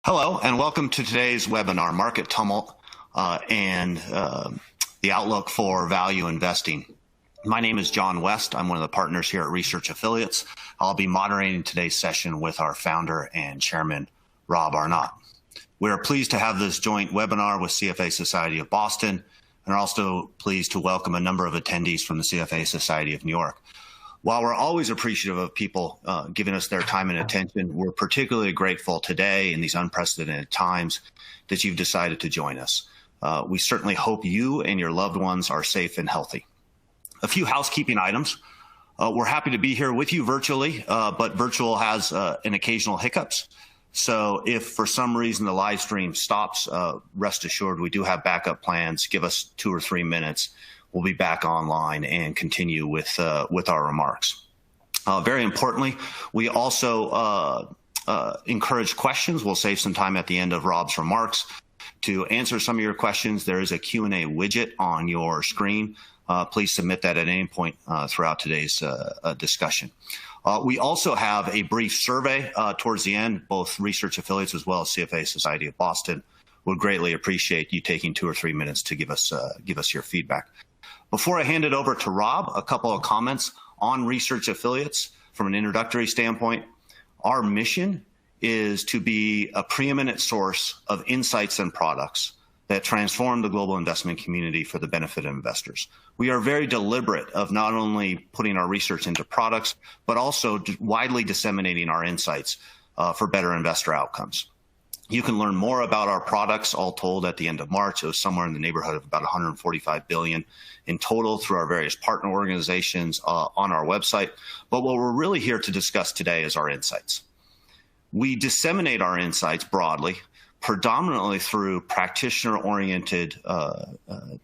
Hello, and welcome to today's webinar, Market Tumult and the Outlook for Value Investing. My name is John West. I'm one of the partners here at Research Affiliates. I'll be moderating today's session with our founder and chairman, Rob Arnott. We are pleased to have this joint webinar with CFA Society of Boston, and are also pleased to welcome a number of attendees from the CFA Society of New York. While we're always appreciative of people giving us their time and attention, we're particularly grateful today in these unprecedented times that you've decided to join us. We certainly hope you and your loved ones are safe and healthy. A few housekeeping items. We're happy to be here with you virtually, but virtual has an occasional hiccups. So if for some reason the live stream stops, rest assured we do have backup plans. Give us 2 or 3 minutes. We'll be back online and continue with our remarks. Very importantly, we also encourage questions. We'll save some time at the end of Rob's remarks to answer some of your questions. There is a Q&A widget on your screen. Please submit that at any point throughout today's discussion. We also have a brief survey towards the end. Both Research Affiliates as well as CFA Society of Boston would greatly appreciate you taking 2 or 3 minutes to give us your feedback. Before I hand it over to Rob, a couple of comments on Research Affiliates from an introductory standpoint. Our mission is to be a preeminent source of insights and products that transform the global investment community for the benefit of investors. We are very deliberate of not only putting our research into products, but also widely disseminating our insights for better investor outcomes. You can learn more about our products, all told at the end of March. It was somewhere in the neighborhood of about 145 billion in total through our various partner organizations on our website. But what we're really here to discuss today is our insights. We disseminate our insights broadly, predominantly through practitioner-oriented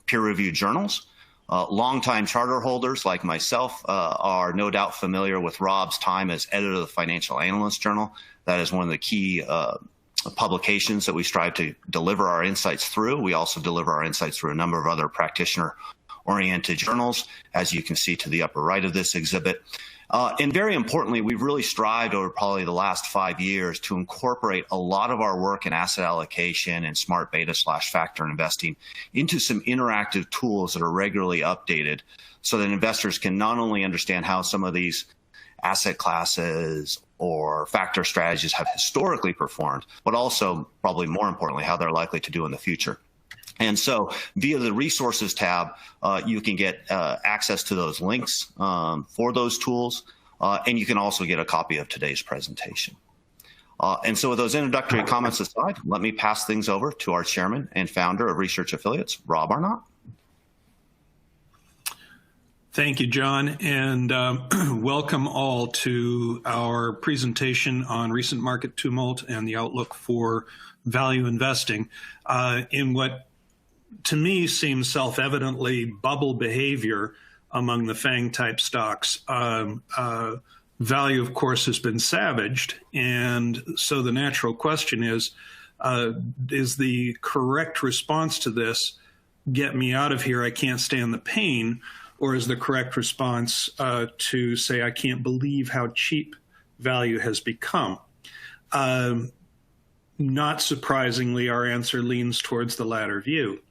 peer-reviewed journals. Longtime charter holders like myself are no doubt familiar with Rob's time as editor of the Financial Analyst Journal. That is one of the key publications that we strive to deliver our insights through. We also deliver our insights through a number of other practitioner-oriented journals, as you can see to the upper right of this exhibit. And very importantly, we've really strived over probably the last 5 years to incorporate a lot of our work in asset allocation and smart beta/factor investing into some interactive tools that are regularly updated so that investors can not only understand how some of these asset classes or factor strategies have historically performed, but also, probably more importantly, how they're likely to do in the future. And so via the resources tab, you can get access to those links for those tools, and you can also get a copy of today's presentation. And so with those introductory comments aside, let me pass things over to our chairman and founder of Research Affiliates, Rob Arnott. Thank you, John, and welcome all to our presentation on recent market tumult and the outlook for value investing in what to me seems self-evidently bubble behavior among the FANG-type stocks. Value, of course, has been savaged, and so the natural question is the correct response to this, get me out of here, I can't stand the pain, or is the correct response to say, I can't believe how cheap value has become? Not surprisingly, our answer leans towards the latter view.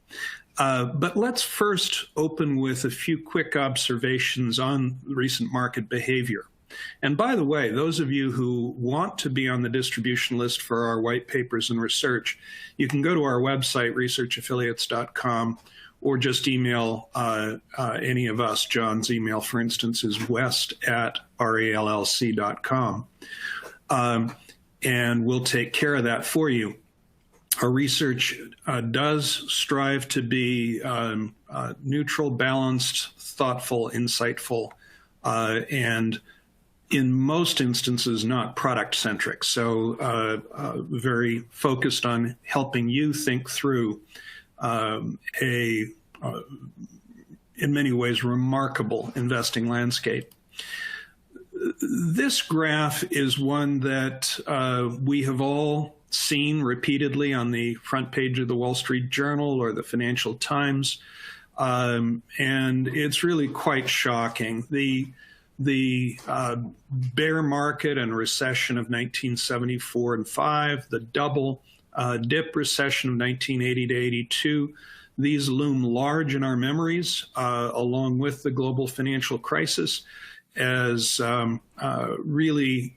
But let's first open with a few quick observations on recent market behavior. And by the way, those of you who want to be on the distribution list for our white papers and research, you can go to our website, researchaffiliates.com, or just email any of us. John's email, for instance, is west@rallc.com. And we'll take care of that for you. Our research does strive to be neutral, balanced, thoughtful, insightful, and in most instances not product-centric. So very focused on helping you think through in many ways, remarkable investing landscape. This graph is one that we have all seen repeatedly on the front page of the Wall Street Journal or the Financial Times, and it's really quite shocking. The bear market and recession of 1974 and 5, the double dip recession of 1980 to 82. These loom large in our memories, along with the global financial crisis, as really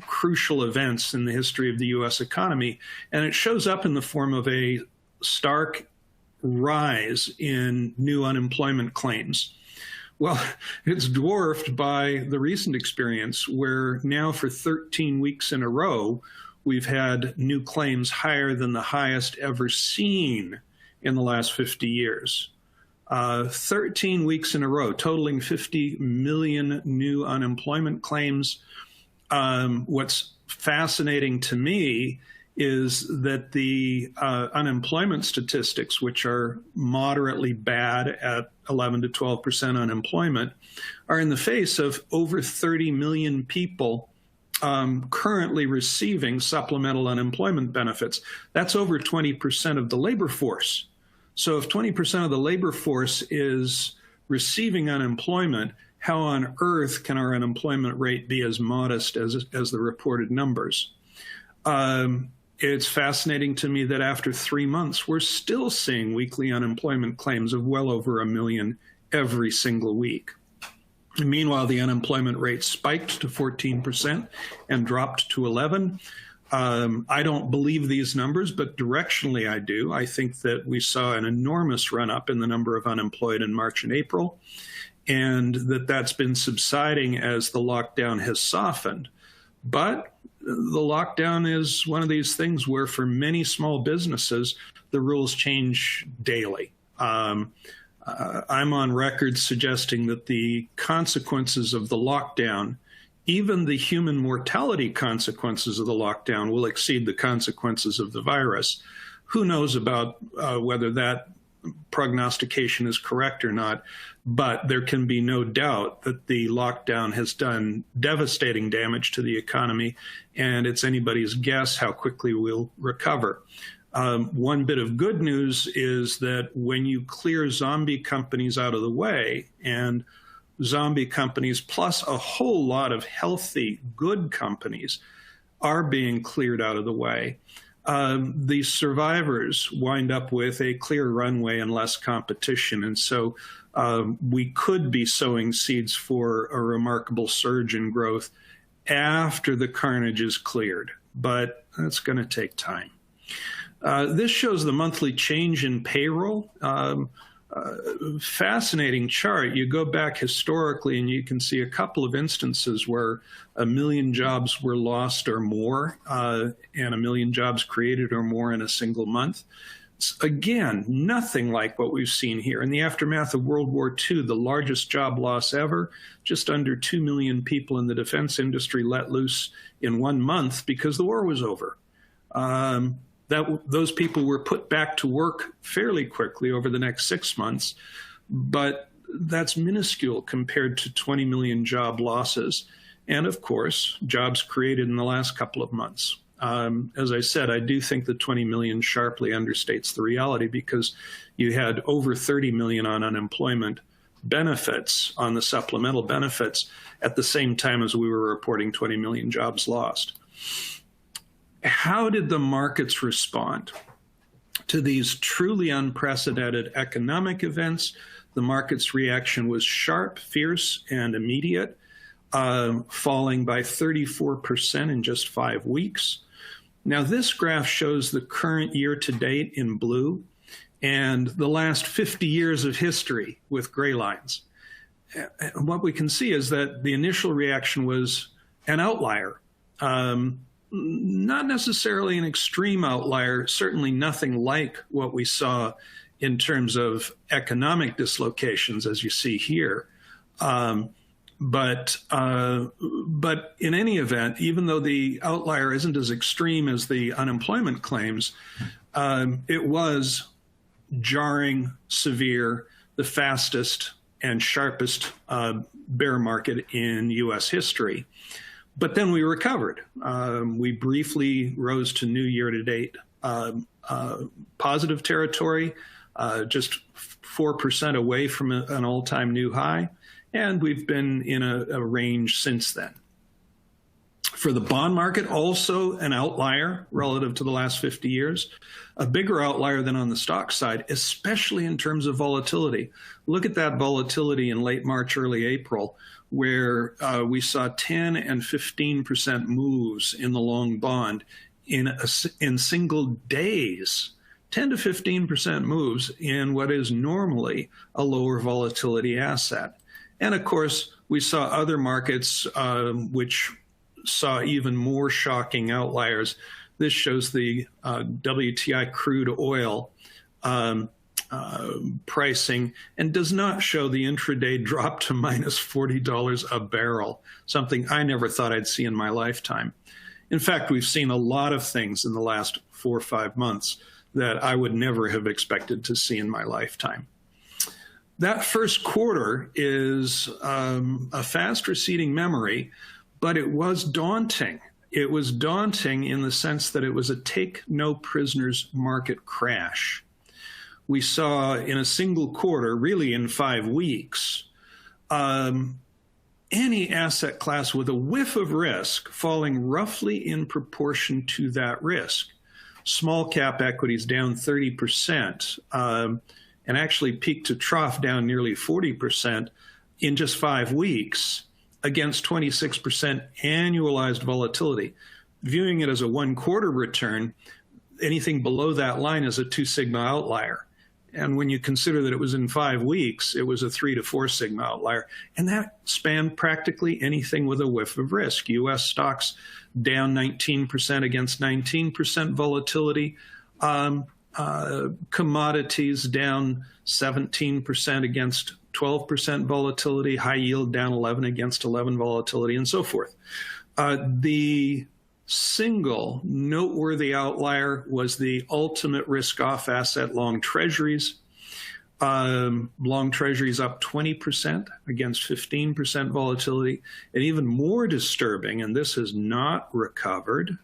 crucial events in the history of the U.S. economy. And it shows up in the form of a stark rise in new unemployment claims. Well, it's dwarfed by the recent experience where now for 13 weeks in a row, we've had new claims higher than the highest ever seen in the last 50 years. 13 weeks in a row, totaling 50 million new unemployment claims. What's fascinating to me is that the unemployment statistics, which are moderately bad at 11 to 12% unemployment, are in the face of over 30 million people currently receiving supplemental unemployment benefits. That's over 20% of the labor force. So if 20% of the labor force is receiving unemployment, how on earth can our unemployment rate be as modest as the reported numbers? It's fascinating to me that after 3 months, we're still seeing weekly unemployment claims of well over 1 million every single week. And meanwhile, the unemployment rate spiked to 14% and dropped to 11%. I don't believe these numbers, but directionally I do. I think that we saw an enormous run-up in the number of unemployed in March and April, and that's been subsiding as the lockdown has softened. But the lockdown is one of these things where for many small businesses, the rules change daily. I'm on record suggesting that the consequences of the lockdown, even the human mortality consequences of the lockdown, will exceed the consequences of the virus. Who knows about whether that prognostication is correct or not, but there can be no doubt that the lockdown has done devastating damage to the economy, and it's anybody's guess how quickly we'll recover. One bit of good news is that when you clear zombie companies out of the way, and zombie companies plus a whole lot of healthy, good companies are being cleared out of the way, the survivors wind up with a clear runway and less competition. And so we could be sowing seeds for a remarkable surge in growth after the carnage is cleared, but that's going to take time. This shows the monthly change in payroll. Fascinating chart. You go back historically and you can see a couple of instances where 1 million jobs were lost or more, and 1 million jobs created or more in a single month. It's, again, nothing like what we've seen here. In the aftermath of World War II, the largest job loss ever, just under 2 million people in the defense industry let loose in 1 month because the war was over. Those people were put back to work fairly quickly over the next 6 months, but that's minuscule compared to 20 million job losses. And of course, jobs created in the last couple of months. As I said, I do think that 20 million sharply understates the reality because you had over 30 million on unemployment benefits, on the supplemental benefits, at the same time as we were reporting 20 million jobs lost. How did the markets respond to these truly unprecedented economic events? The market's reaction was sharp, fierce, and immediate, falling by 34% in just 5 weeks. Now, this graph shows the current year to date in blue and the last 50 years of history with gray lines. And what we can see is that the initial reaction was an outlier. Not necessarily an extreme outlier, certainly nothing like what we saw in terms of economic dislocations, as you see here. But in any event, even though the outlier isn't as extreme as the unemployment claims, it was jarring, severe, the fastest and sharpest bear market in U.S. history. But then we recovered. We briefly rose to new year-to-date positive territory, just 4% away from an all-time new high, and we've been in a range since then. For the bond market, also an outlier relative to the last 50 years, a bigger outlier than on the stock side, especially in terms of volatility. Look at that volatility in late March, early April, where we saw 10 and 15% moves in the long bond in single days. 10 to 15% moves in what is normally a lower volatility asset. And of course, we saw other markets which saw even more shocking outliers. This shows the WTI crude oil pricing and does not show the intraday drop to minus $40 a barrel, something I never thought I'd see in my lifetime. In fact, we've seen a lot of things in the last 4 or 5 months that I would never have expected to see in my lifetime. That first quarter is a fast receding memory, but it was daunting. It was daunting in the sense that it was a take no prisoners market crash. We saw in a single quarter, really in 5 weeks, any asset class with a whiff of risk falling roughly in proportion to that risk. Small cap equities down 30%, and actually peak to trough down nearly 40% in just 5 weeks against 26% annualized volatility. Viewing it as a 1 quarter return, anything below that line is a 2 sigma outlier. And when you consider that it was in 5 weeks, it was a 3 to 4 sigma outlier. And that spanned practically anything with a whiff of risk. US stocks down 19% against 19% volatility. Commodities down 17% against 12% volatility. High yield down 11 against 11 volatility, and so forth. The single noteworthy outlier was the ultimate risk-off asset, long treasuries. Long treasuries up 20% against 15% volatility. And even more disturbing, and this has not recovered,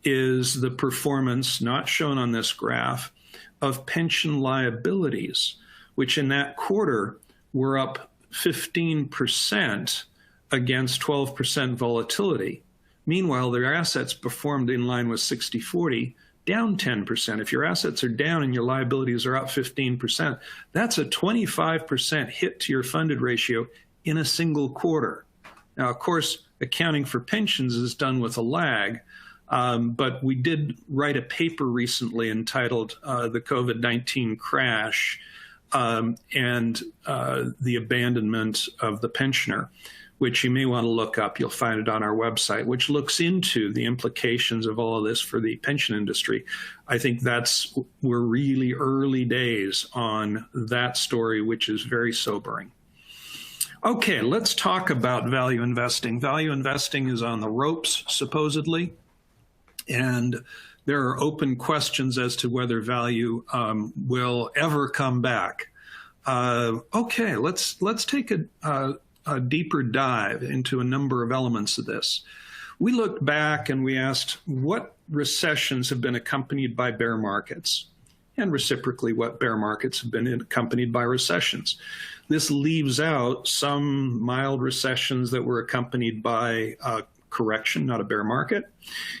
is the performance, not shown on this graph, of pension liabilities, which in that quarter were up 15% against 12% volatility. Meanwhile, their assets performed in line with 60-40, down 10%. If your assets are down and your liabilities are up 15%, that's a 25% hit to your funded ratio in a single quarter. Now, of course, accounting for pensions is done with a lag, but we did write a paper recently entitled The COVID-19 Crash and the Abandonment of the Pensioner, which you may want to look up. You'll find it on our website, which looks into the implications of all of this for the pension industry. I think we're really early days on that story, which is very sobering. Okay, let's talk about value investing. Value investing is on the ropes, supposedly, and there are open questions as to whether value will ever come back. Okay, let's take a deeper dive into a number of elements of this. We looked back and we asked what recessions have been accompanied by bear markets, and reciprocally what bear markets have been accompanied by recessions. This leaves out some mild recessions that were accompanied by a correction, not a bear market.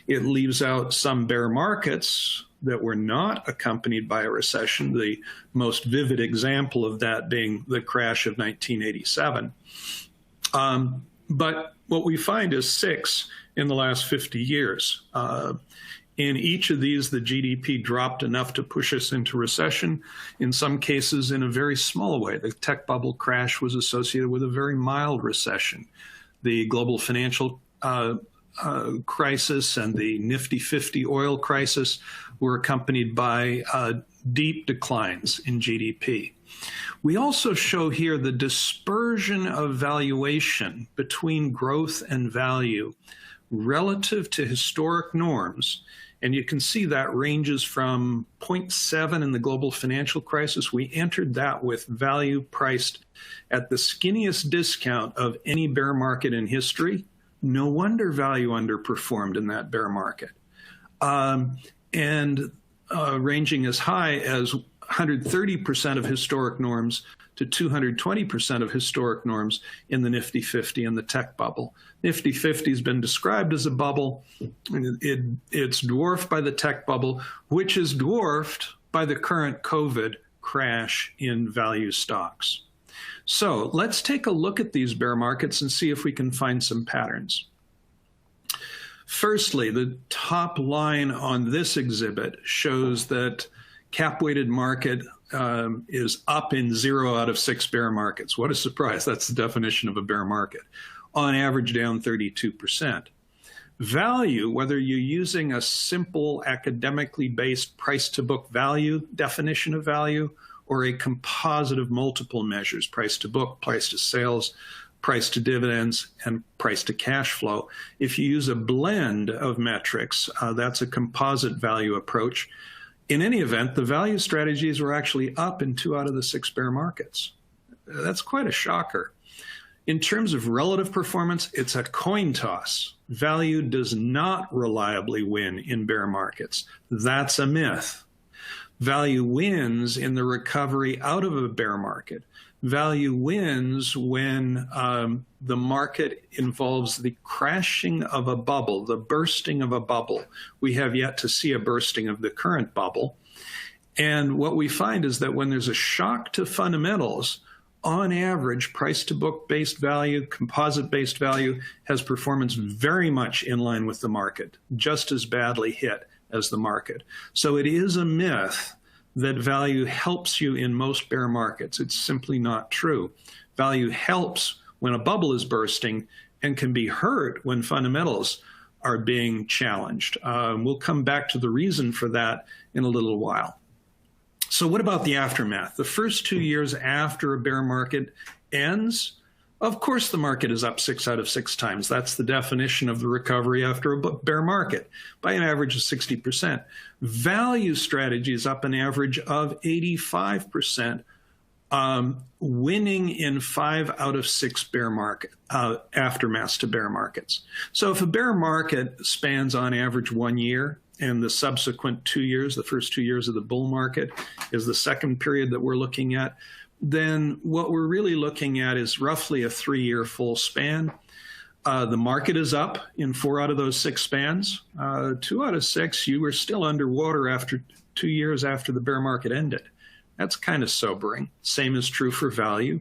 It leaves out some bear markets that were not accompanied by a recession, the most vivid example of that being the crash of 1987. But what we find is 6 in the last 50 years. In each of these, the GDP dropped enough to push us into recession, in some cases in a very small way. The tech bubble crash was associated with a very mild recession. The global financial crisis and the Nifty 50 oil crisis were accompanied by deep declines in GDP. We also show here the dispersion of valuation between growth and value relative to historic norms. And you can see that ranges from 0.7 in the global financial crisis. We entered that with value priced at the skinniest discount of any bear market in history. No wonder value underperformed in that bear market. And ranging as high as 130% of historic norms to 220% of historic norms in the Nifty 50 and the tech bubble. Nifty 50 has been described as a bubble. It's dwarfed by the tech bubble, which is dwarfed by the current COVID crash in value stocks. So let's take a look at these bear markets and see if we can find some patterns. Firstly, the top line on this exhibit shows that cap-weighted market is up in 0 out of 6 bear markets. What a surprise. That's the definition of a bear market. On average, down 32%. Value, whether you're using a simple academically based price-to-book value definition of value or a composite of multiple measures, price-to-book, price-to-sales, price-to-dividends, and price-to-cash flow. If you use a blend of metrics, that's a composite value approach. In any event, the value strategies were actually up in 2 out of the 6 bear markets. That's quite a shocker. In terms of relative performance, it's a coin toss. Value does not reliably win in bear markets. That's a myth. Value wins in the recovery out of a bear market. Value wins when the market involves the crashing of a bubble, the bursting of a bubble. We have yet to see a bursting of the current bubble. And what we find is that when there's a shock to fundamentals, on average, price-to-book based value, composite-based value has performance very much in line with the market, just as badly hit as the market. So it is a myth that value helps you in most bear markets. It's simply not true. Value helps when a bubble is bursting and can be hurt when fundamentals are being challenged. We'll come back to the reason for that in a little while. So what about the aftermath? The first 2 years after a bear market ends, of course the market is up 6 out of 6 times. That's the definition of the recovery after a bear market, by an average of 60%. Value strategy is up an average of 85%, winning in 5 out of 6 bear market aftermaths to bear markets. So if a bear market spans on average 1 year, and the subsequent 2 years, the first 2 years of the bull market is the second period that we're looking at, then what we're really looking at is roughly a 3-year full span. The market is up in 4 out of those 6 spans. 2 out of 6, you were still underwater after 2 years after the bear market ended. That's kind of sobering. Same is true for value.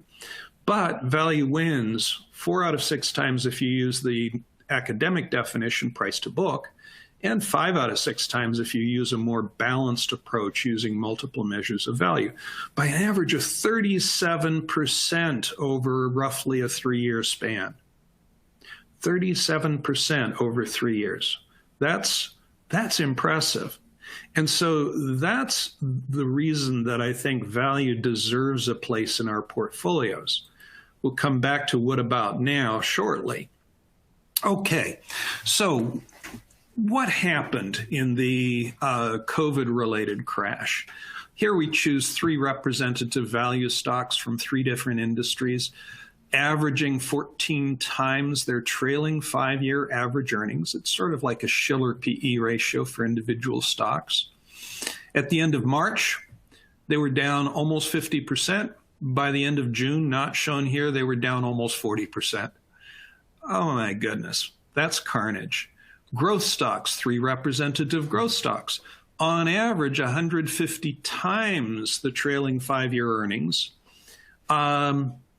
But value wins 4 out of 6 times if you use the academic definition, price to book, and 5 out of 6 times if you use a more balanced approach using multiple measures of value, by an average of 37% over roughly a 3-year span. 37% over 3 years. That's impressive. And so that's the reason that I think value deserves a place in our portfolios. We'll come back to what about now shortly. Okay, so what happened in the COVID-related crash? Here we choose 3 representative value stocks from 3 different industries, averaging 14 times their trailing 5-year average earnings. It's sort of like a Shiller PE ratio for individual stocks. At the end of March, they were down almost 50%. By the end of June, not shown here, they were down almost 40%. Oh my goodness, that's carnage. Growth stocks, 3 representative growth stocks, on average 150 times the trailing 5-year earnings,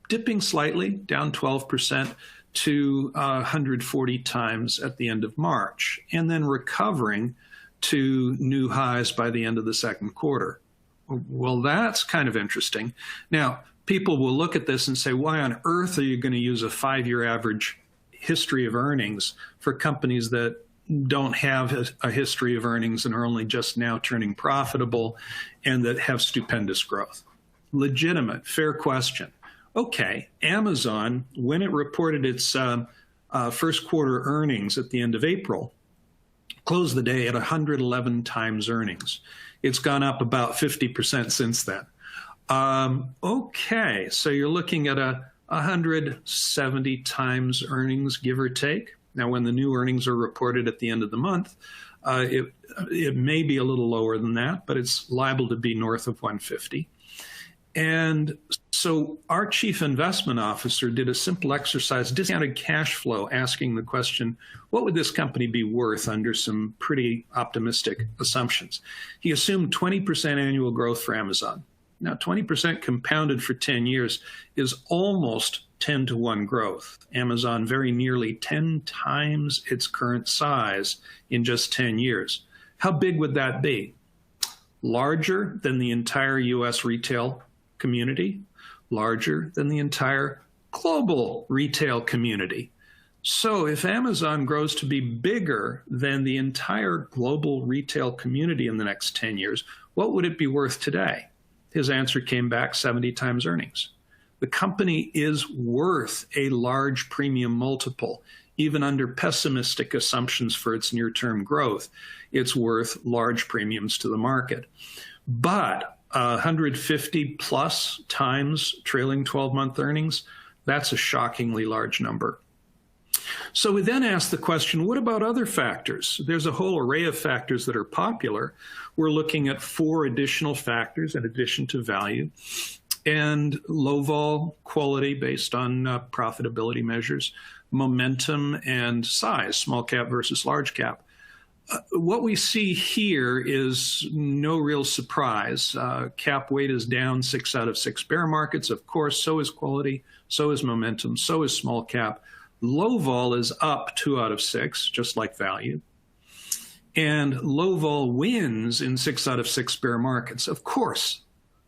dipping slightly, down 12% to 140 times at the end of March, and then recovering to new highs by the end of the second quarter. Well, that's kind of interesting. Now, people will look at this and say, why on earth are you going to use a 5-year average history of earnings for companies that don't have a history of earnings and are only just now turning profitable and that have stupendous growth? Legitimate, fair question. Okay, Amazon, when it reported its first quarter earnings at the end of April, closed the day at 111 times earnings. It's gone up about 50% since then. Okay, so you're looking at 170 times earnings, give or take. Now, when the new earnings are reported at the end of the month, It may be a little lower than that, but it's liable to be north of 150. And so our chief investment officer did a simple exercise, discounted cash flow, asking the question, what would this company be worth under some pretty optimistic assumptions? He assumed 20% annual growth for Amazon. Now, 20% compounded for 10 years is almost 10 to 1 growth. Amazon very nearly 10 times its current size in just 10 years. How big would that be? Larger than the entire U.S. retail community, larger than the entire global retail community. So if Amazon grows to be bigger than the entire global retail community in the next 10 years, what would it be worth today? His answer came back 70 times earnings. The company is worth a large premium multiple. Even under pessimistic assumptions for its near-term growth, it's worth large premiums to the market. But 150 plus times trailing 12-month earnings, that's a shockingly large number. So we then ask the question, what about other factors? There's a whole array of factors that are popular. We're looking at 4 additional factors in addition to value and low vol quality based on profitability measures, momentum, and size, small cap versus large cap. What we see here is no real surprise. Cap weight is down 6 out of 6 bear markets. Of course, so is quality, so is momentum, so is small cap. Low vol is up 2 out of 6, just like value. And low vol wins in 6 out of 6 bear markets. Of course,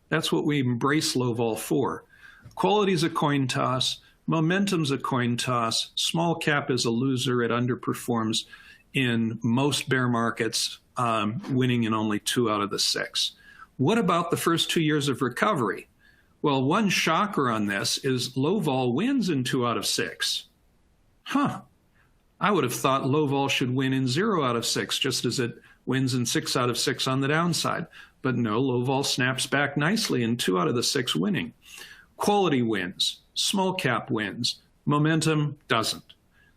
that's what we embrace low vol for. Quality is a coin toss. Momentum's a coin toss. Small cap is a loser. It underperforms in most bear markets, winning in only 2 out of the 6. What about the first 2 years of recovery? Well, one shocker on this is low vol wins in 2 out of 6. I would have thought low vol should win in 0 out of 6, just as it wins in 6 out of 6 on the downside. But no, low vol snaps back nicely in 2 out of the 6 winning. Quality wins, small cap wins, momentum doesn't.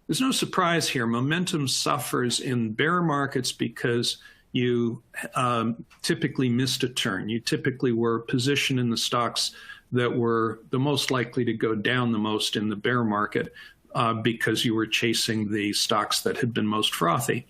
There's no surprise here. Momentum suffers in bear markets because you typically missed a turn. You typically were positioned in the stocks that were the most likely to go down the most in the bear market because you were chasing the stocks that had been most frothy.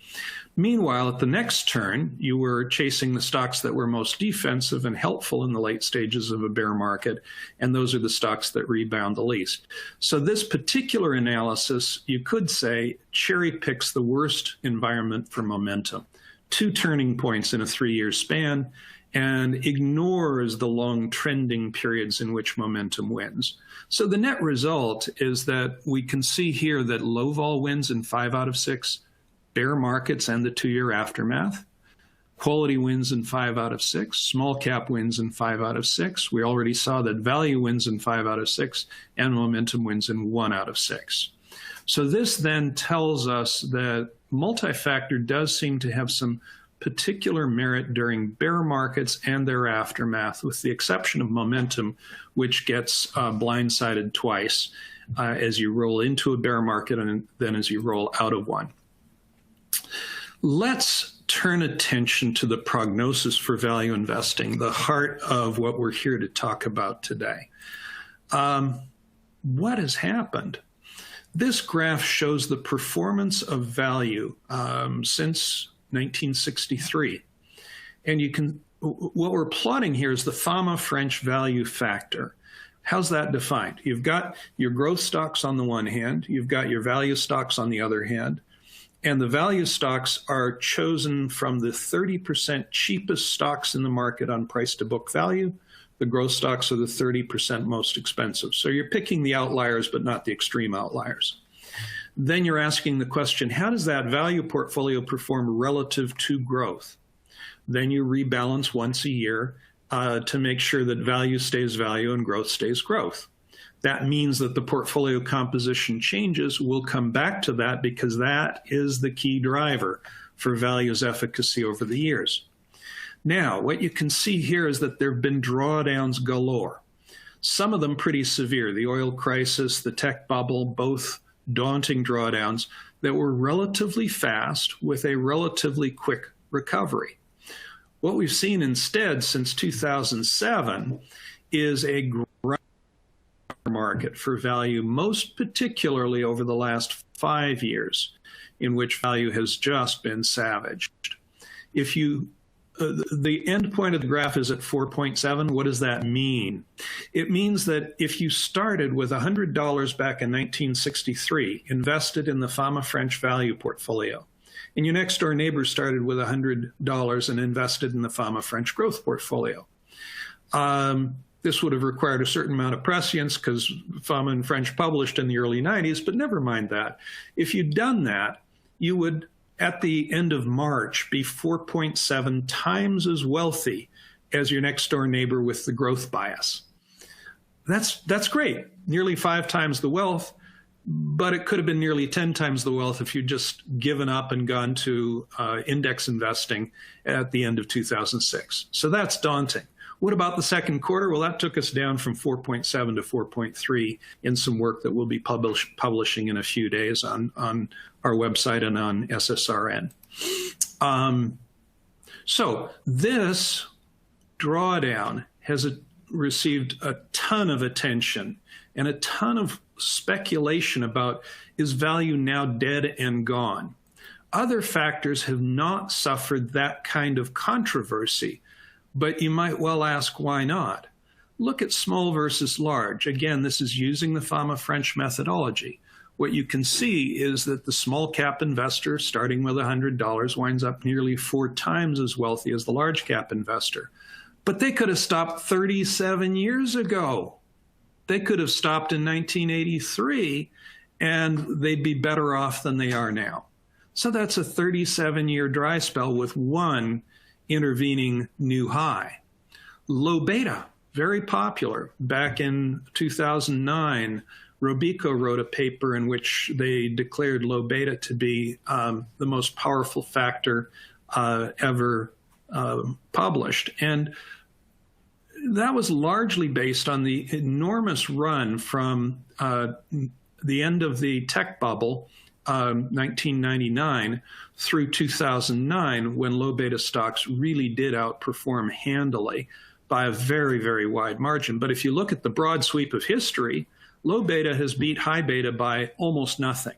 Meanwhile, at the next turn, you were chasing the stocks that were most defensive and helpful in the late stages of a bear market, and those are the stocks that rebound the least. So this particular analysis, you could say, cherry picks the worst environment for momentum. 2 turning points in a 3-year span, and ignores the long trending periods in which momentum wins. So the net result is that we can see here that low vol wins in 5 out of 6, bear markets and the 2-year aftermath. Quality wins in 5 out of 6. Small cap wins in 5 out of 6. We already saw that value wins in 5 out of 6, and momentum wins in 1 out of 6. So this then tells us that multi-factor does seem to have some particular merit during bear markets and their aftermath, with the exception of momentum, which gets blindsided twice as you roll into a bear market and then as you roll out of one. Let's turn attention to the prognosis for value investing, the heart of what we're here to talk about today. What has happened? This graph shows the performance of value since 1963. And what we're plotting here is the Fama French value factor. How's that defined? You've got your growth stocks on the one hand, you've got your value stocks on the other hand, and the value stocks are chosen from the 30% cheapest stocks in the market on price to book value. The growth stocks are the 30% most expensive. So you're picking the outliers, but not the extreme outliers. Then you're asking the question, how does that value portfolio perform relative to growth? Then you rebalance once a year to make sure that value stays value and growth stays growth. That means that the portfolio composition changes. We'll come back to that because that is the key driver for value's efficacy over the years. Now, what you can see here is that there have been drawdowns galore. Some of them pretty severe. The oil crisis, the tech bubble, both daunting drawdowns. that were relatively fast with a relatively quick recovery. What we've seen instead since 2007 is a market for value, most particularly over the last 5 years, in which value has just been savaged. If you the end point of the graph is at 4.7. What does that mean? It means that if you started with $100 back in 1963, invested in the Fama French value portfolio, and your next door neighbor started with $100 and invested in the Fama French growth portfolio, this would have required a certain amount of prescience because Fama and French published in the early 90s, but never mind that. If you'd done that, you would, at the end of March, be 4.7 times as wealthy as your next door neighbor with the growth bias. That's great, nearly 5 times the wealth, but it could have been nearly 10 times the wealth if you'd just given up and gone to index investing at the end of 2006. So that's daunting. What about the second quarter? Well, that took us down from 4.7 to 4.3 in some work that we'll be publishing in a few days on our website and on SSRN. So this drawdown has received a ton of attention and a ton of speculation about, is value now dead and gone? Other factors have not suffered that kind of controversy, but you might well ask, why not? Look at small versus large. Again, this is using the Fama French methodology. What you can see is that the small cap investor starting with $100 winds up nearly 4 times as wealthy as the large cap investor. But they could have stopped 37 years ago. They could have stopped in 1983 and they'd be better off than they are now. So that's a 37-year dry spell with one intervening new high. Low beta, very popular. Back in 2009, Robico wrote a paper in which they declared low beta to be the most powerful factor ever published. And that was largely based on the enormous run from the end of the tech bubble, 1999, through 2009, when low beta stocks really did outperform handily by a very, very wide margin. But if you look at the broad sweep of history, low beta has beat high beta by almost nothing.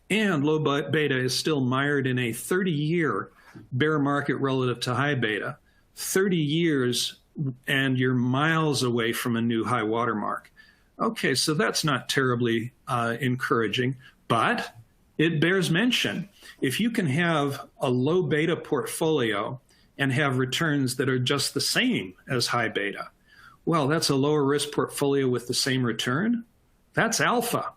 And low beta is still mired in a 30-year bear market relative to high beta. 30 years and you're miles away from a new high watermark. Okay, so that's not terribly encouraging, but it bears mention. If you can have a low beta portfolio and have returns that are just the same as high beta, well, that's a lower risk portfolio with the same return. That's alpha.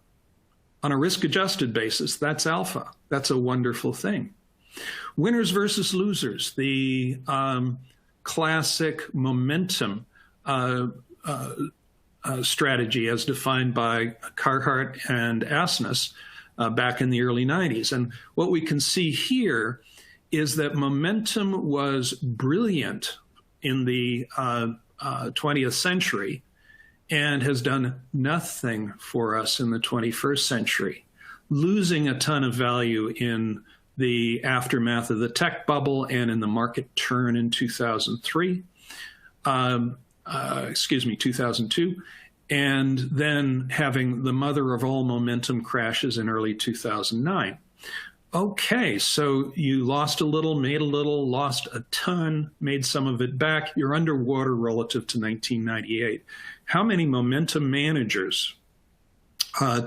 On a risk-adjusted basis, that's alpha. That's a wonderful thing. Winners versus losers, the classic momentum strategy as defined by Carhart and Asness back in the early 90s. And what we can see here is that momentum was brilliant in the 20th century and has done nothing for us in the 21st century, losing a ton of value in the aftermath of the tech bubble and in the market turn in 2002, and then having the mother of all momentum crashes in early 2009. Okay, so you lost a little, made a little, lost a ton, made some of it back. You're underwater relative to 1998. How many momentum managers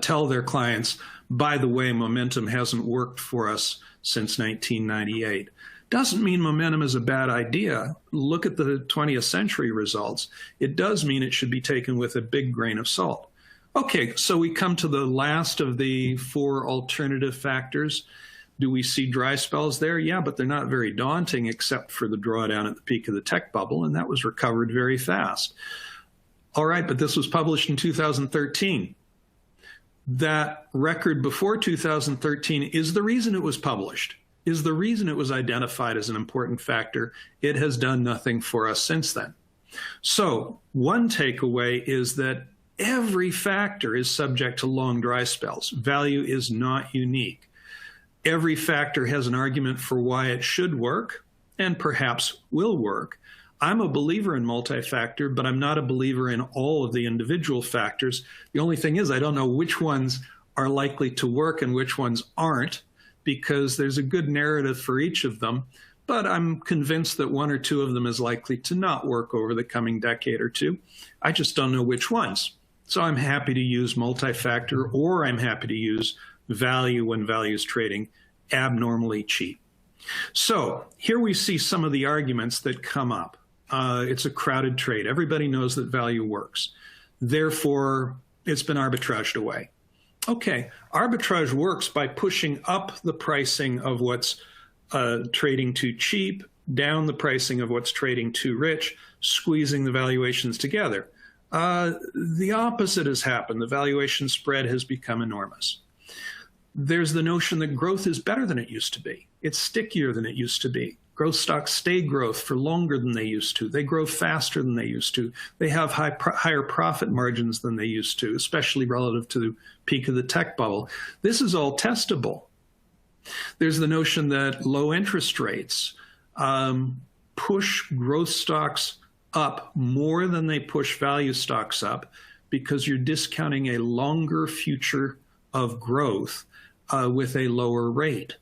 tell their clients, by the way, momentum hasn't worked for us since 1998? Doesn't mean momentum is a bad idea. Look at the 20th century results. It does mean it should be taken with a big grain of salt. Okay, so we come to the last of the 4 alternative factors. Do we see dry spells there? Yeah, but they're not very daunting except for the drawdown at the peak of the tech bubble, and that was recovered very fast. All right, but this was published in 2013. That record before 2013 is the reason it was published, is the reason it was identified as an important factor. It has done nothing for us since then. So one takeaway is that every factor is subject to long dry spells. Value is not unique. every factor has an argument for why it should work and perhaps will work. I'm a believer in multi-factor, but I'm not a believer in all of the individual factors. The only thing is I don't know which ones are likely to work and which ones aren't, because there's a good narrative for each of them. But I'm convinced that one or two of them is likely to not work over the coming decade or two. I just don't know which ones. So I'm happy to use multi-factor, or I'm happy to use value when value is trading abnormally cheap. So here we see some of the arguments that come up. It's a crowded trade. Everybody knows that value works. Therefore, it's been arbitraged away. Okay, arbitrage works by pushing up the pricing of what's trading too cheap, down the pricing of what's trading too rich, squeezing the valuations together. The opposite has happened. The valuation spread has become enormous. There's the notion that growth is better than it used to be. It's stickier than it used to be. Growth stocks stay growth for longer than they used to. They grow faster than they used to. They have higher profit margins than they used to, especially relative to the peak of the tech bubble. This is all testable. There's the notion that low interest rates push growth stocks up more than they push value stocks up, because you're discounting a longer future of growth with a lower rate.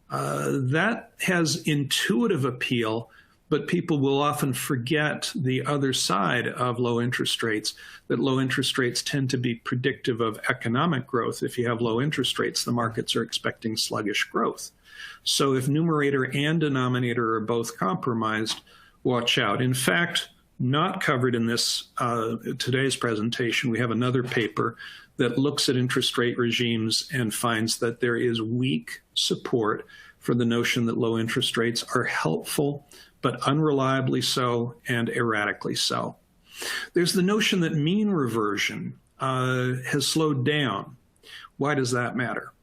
That has intuitive appeal, but people will often forget the other side of low interest rates, that low interest rates tend to be predictive of economic growth. If you have low interest rates, the markets are expecting sluggish growth. So if numerator and denominator are both compromised, watch out. In fact, not covered in this today's presentation, we have another paper that looks at interest rate regimes and finds that there is weak support for the notion that low interest rates are helpful, but unreliably so and erratically so. There's the notion that mean reversion has slowed down. Why does that matter?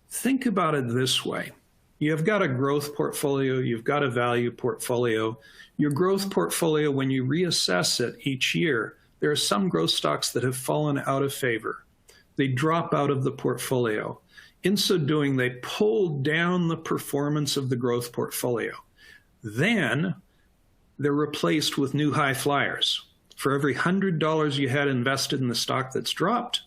Think about it this way. You've got a growth portfolio, you've got a value portfolio. Your growth portfolio, when you reassess it each year, there are some growth stocks that have fallen out of favor. They drop out of the portfolio. In so doing, they pull down the performance of the growth portfolio. Then they're replaced with new high flyers. For every $100 you had invested in the stock that's dropped,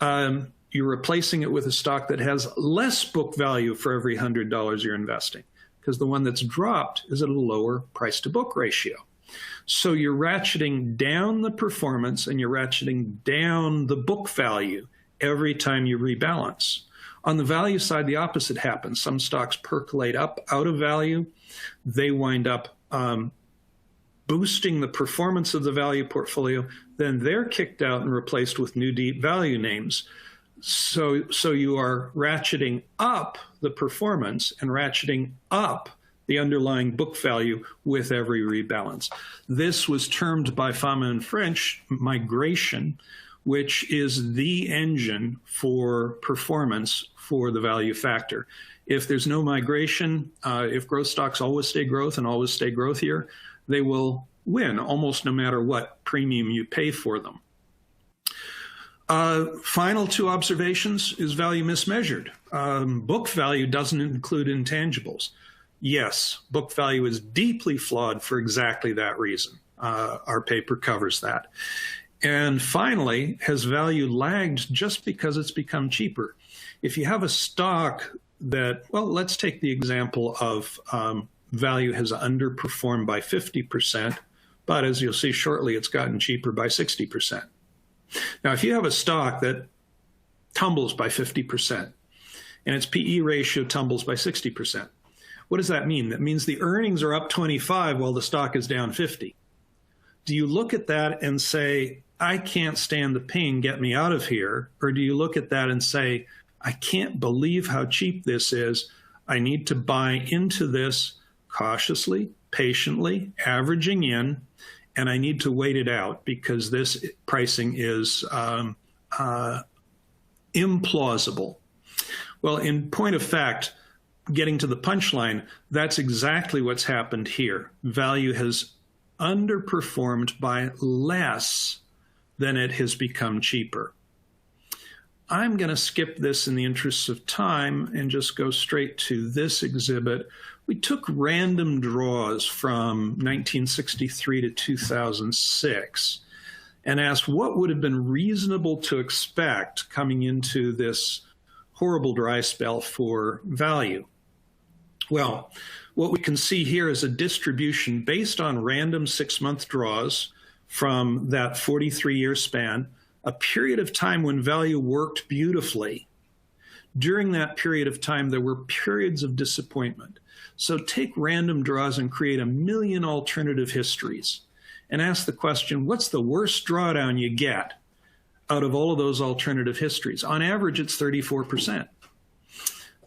you're replacing it with a stock that has less book value for every $100 you're investing, because the one that's dropped is at a lower price to book ratio. So you're ratcheting down the performance and you're ratcheting down the book value every time you rebalance. On the value side, the opposite happens. Some stocks percolate up out of value. They wind up boosting the performance of the value portfolio. Then they're kicked out and replaced with new deep value names. So you are ratcheting up the performance and ratcheting up the underlying book value with every rebalance. This was termed by Fama and French migration, which is the engine for performance for the value factor. If there's no migration, if growth stocks always stay growth and always stay growthier, they will win almost no matter what premium you pay for them. Final two observations: is value mismeasured? Book value doesn't include intangibles. Yes, book value is deeply flawed for exactly that reason. Our paper covers that. And finally, has value lagged just because it's become cheaper? If you have a stock that, well, let's take the example of value has underperformed by 50%, but as you'll see shortly, it's gotten cheaper by 60%. Now, if you have a stock that tumbles by 50% and its PE ratio tumbles by 60%, what does that mean? That means the earnings are up 25 while the stock is down 50. Do you look at that and say, I can't stand the pain, get me out of here? Or do you look at that and say, I can't believe how cheap this is. I need to buy into this cautiously, patiently, averaging in, and I need to wait it out because this pricing is implausible. Well, in point of fact, getting to the punchline, that's exactly what's happened here. Value has underperformed by less than it has become cheaper. I'm going to skip this in the interests of time and just go straight to this exhibit. We took random draws from 1963 to 2006 and asked what would have been reasonable to expect coming into this horrible dry spell for value. Well, what we can see here is a distribution based on random 6-month draws from that 43-year span, a period of time when value worked beautifully. During that period of time, there were periods of disappointment. So take random draws and create a million alternative histories and ask the question, what's the worst drawdown you get out of all of those alternative histories? On average, it's 34%.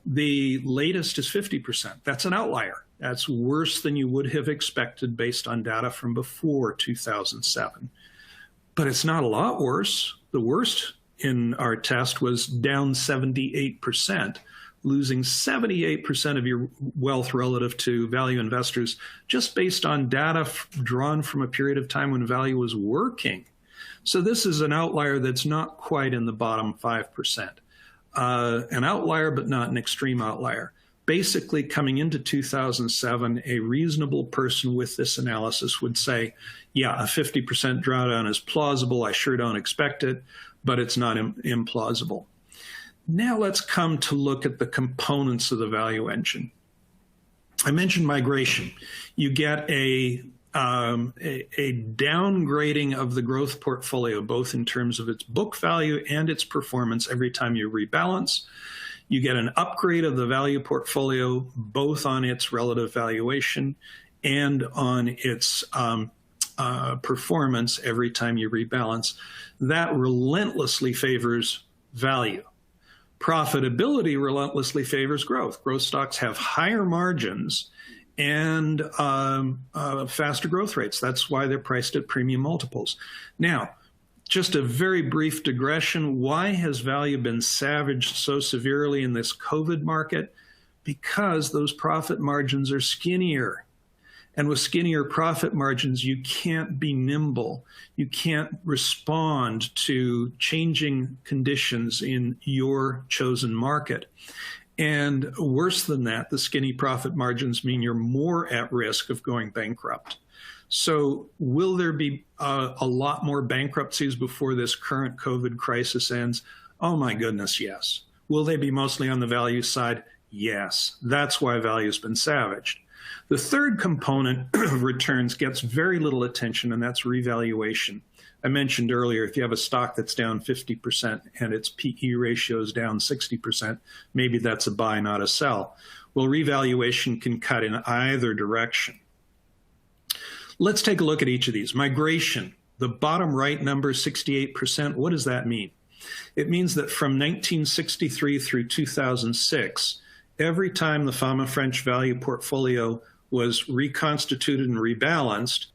The latest is 50%. That's an outlier. That's worse than you would have expected based on data from before 2007. But it's not a lot worse. The worst in our test was down 78%, losing 78% of your wealth relative to value investors just based on data drawn from a period of time when value was working. So this is an outlier that's not quite in the bottom 5%. An outlier, but not an extreme outlier. Basically, coming into 2007, a reasonable person with this analysis would say, yeah, a 50% drawdown is plausible. I sure don't expect it, but it's not implausible. Now let's come to look at the components of the value engine. I mentioned migration. You get a downgrading of the growth portfolio, both in terms of its book value and its performance every time you rebalance. You get an upgrade of the value portfolio, both on its relative valuation and on its performance every time you rebalance. That relentlessly favors value. Profitability relentlessly favors growth. Growth stocks have higher margins and faster growth rates. That's why they're priced at premium multiples. Now, just a very brief digression. Why has value been savaged so severely in this COVID market? Because those profit margins are skinnier. And with skinnier profit margins, you can't be nimble. You can't respond to changing conditions in your chosen market. And worse than that, the skinny profit margins mean you're more at risk of going bankrupt. So will there be a lot more bankruptcies before this current COVID crisis ends? Oh my goodness, yes. Will they be mostly on the value side? Yes. That's why value's been savaged. The third component of returns gets very little attention, and that's revaluation. I mentioned earlier, if you have a stock that's down 50% and its PE ratio is down 60%, maybe that's a buy, not a sell. Well, revaluation can cut in either direction. Let's take a look at each of these. Migration, the bottom right number, 68%. What does that mean? It means that from 1963 through 2006, every time the Fama French value portfolio was reconstituted and rebalanced,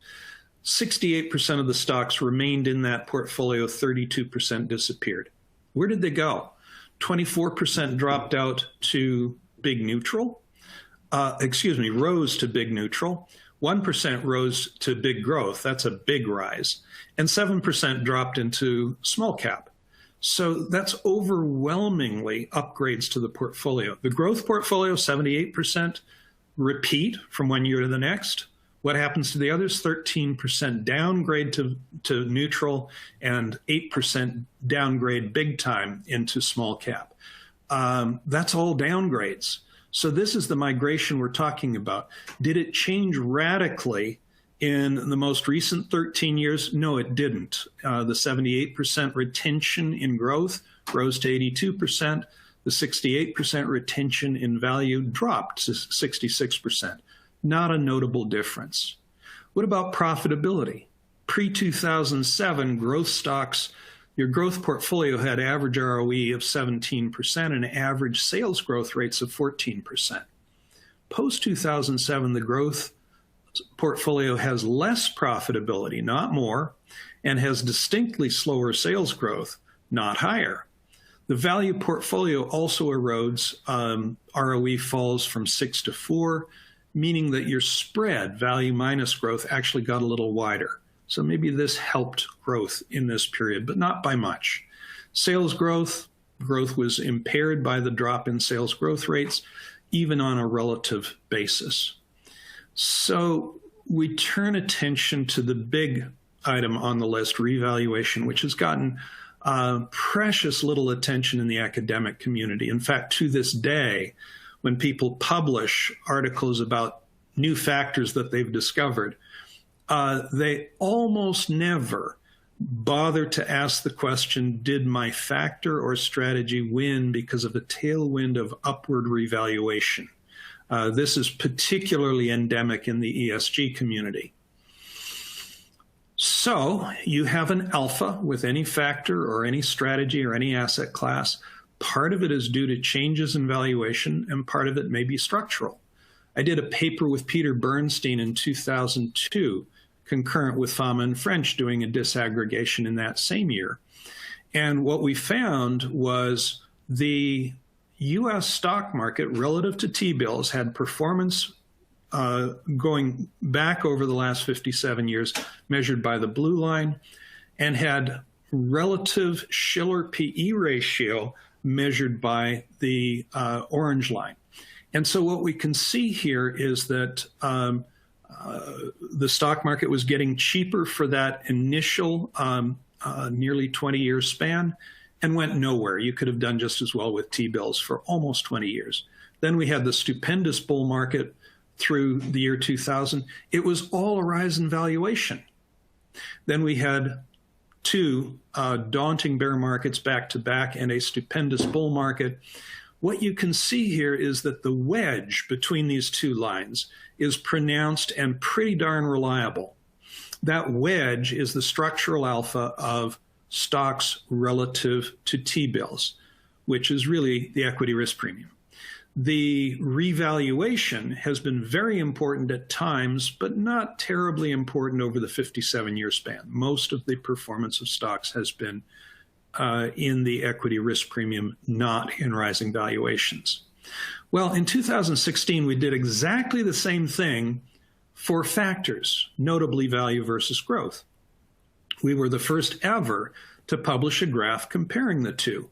68% of the stocks remained in that portfolio, 32% disappeared. Where did they go? 24% dropped out to big neutral, rose to big neutral. 1% rose to big growth, that's a big rise, and 7% dropped into small cap. So that's overwhelmingly upgrades to the portfolio. The growth portfolio, 78% repeat from one year to the next. What happens to the others? 13% downgrade to neutral and 8% downgrade big time into small cap. That's all downgrades. So this is the migration we're talking about. Did it change radically in the most recent 13 years? No, it didn't. The 78% retention in growth rose to 82%. The 68% retention in value dropped to 66%. Not a notable difference. What about profitability? Pre-2007, growth stocks, your growth portfolio had average ROE of 17% and average sales growth rates of 14%. Post-2007, the growth portfolio has less profitability, not more, and has distinctly slower sales growth, not higher. The value portfolio also erodes. ROE falls from 6 to 4, meaning that your spread, value minus growth, actually got a little wider. So maybe this helped growth in this period, but not by much. Sales growth, growth was impaired by the drop in sales growth rates, even on a relative basis. So we turn attention to the big item on the list, revaluation, which has gotten precious little attention in the academic community. In fact, to this day, when people publish articles about new factors that they've discovered, they almost never bother to ask the question, did my factor or strategy win because of a tailwind of upward revaluation? This is particularly endemic in the ESG community. So you have an alpha with any factor or any strategy or any asset class. Part of it is due to changes in valuation, and part of it may be structural. I did a paper with Peter Bernstein in 2002, concurrent with Fama and French doing a disaggregation in that same year. And what we found was the U.S. stock market relative to T-bills had performance going back over the last 57 years, measured by the blue line, and had relative Shiller PE ratio measured by the orange line. And so what we can see here is that the stock market was getting cheaper for that initial nearly 20-year span and went nowhere. You could have done just as well with T-bills for almost 20 years. Then we had the stupendous bull market through the year 2000. It was all a rise in valuation. Then we had two daunting bear markets back to back and a stupendous bull market. What you can see here is that the wedge between these two lines is pronounced and pretty darn reliable. That wedge is the structural alpha of stocks relative to T-bills, which is really the equity risk premium. The revaluation has been very important at times, but not terribly important over the 57-year span. Most of the performance of stocks has been in the equity risk premium, not in rising valuations. Well, in 2016, we did exactly the same thing for factors, notably value versus growth. We were the first ever to publish a graph comparing the two.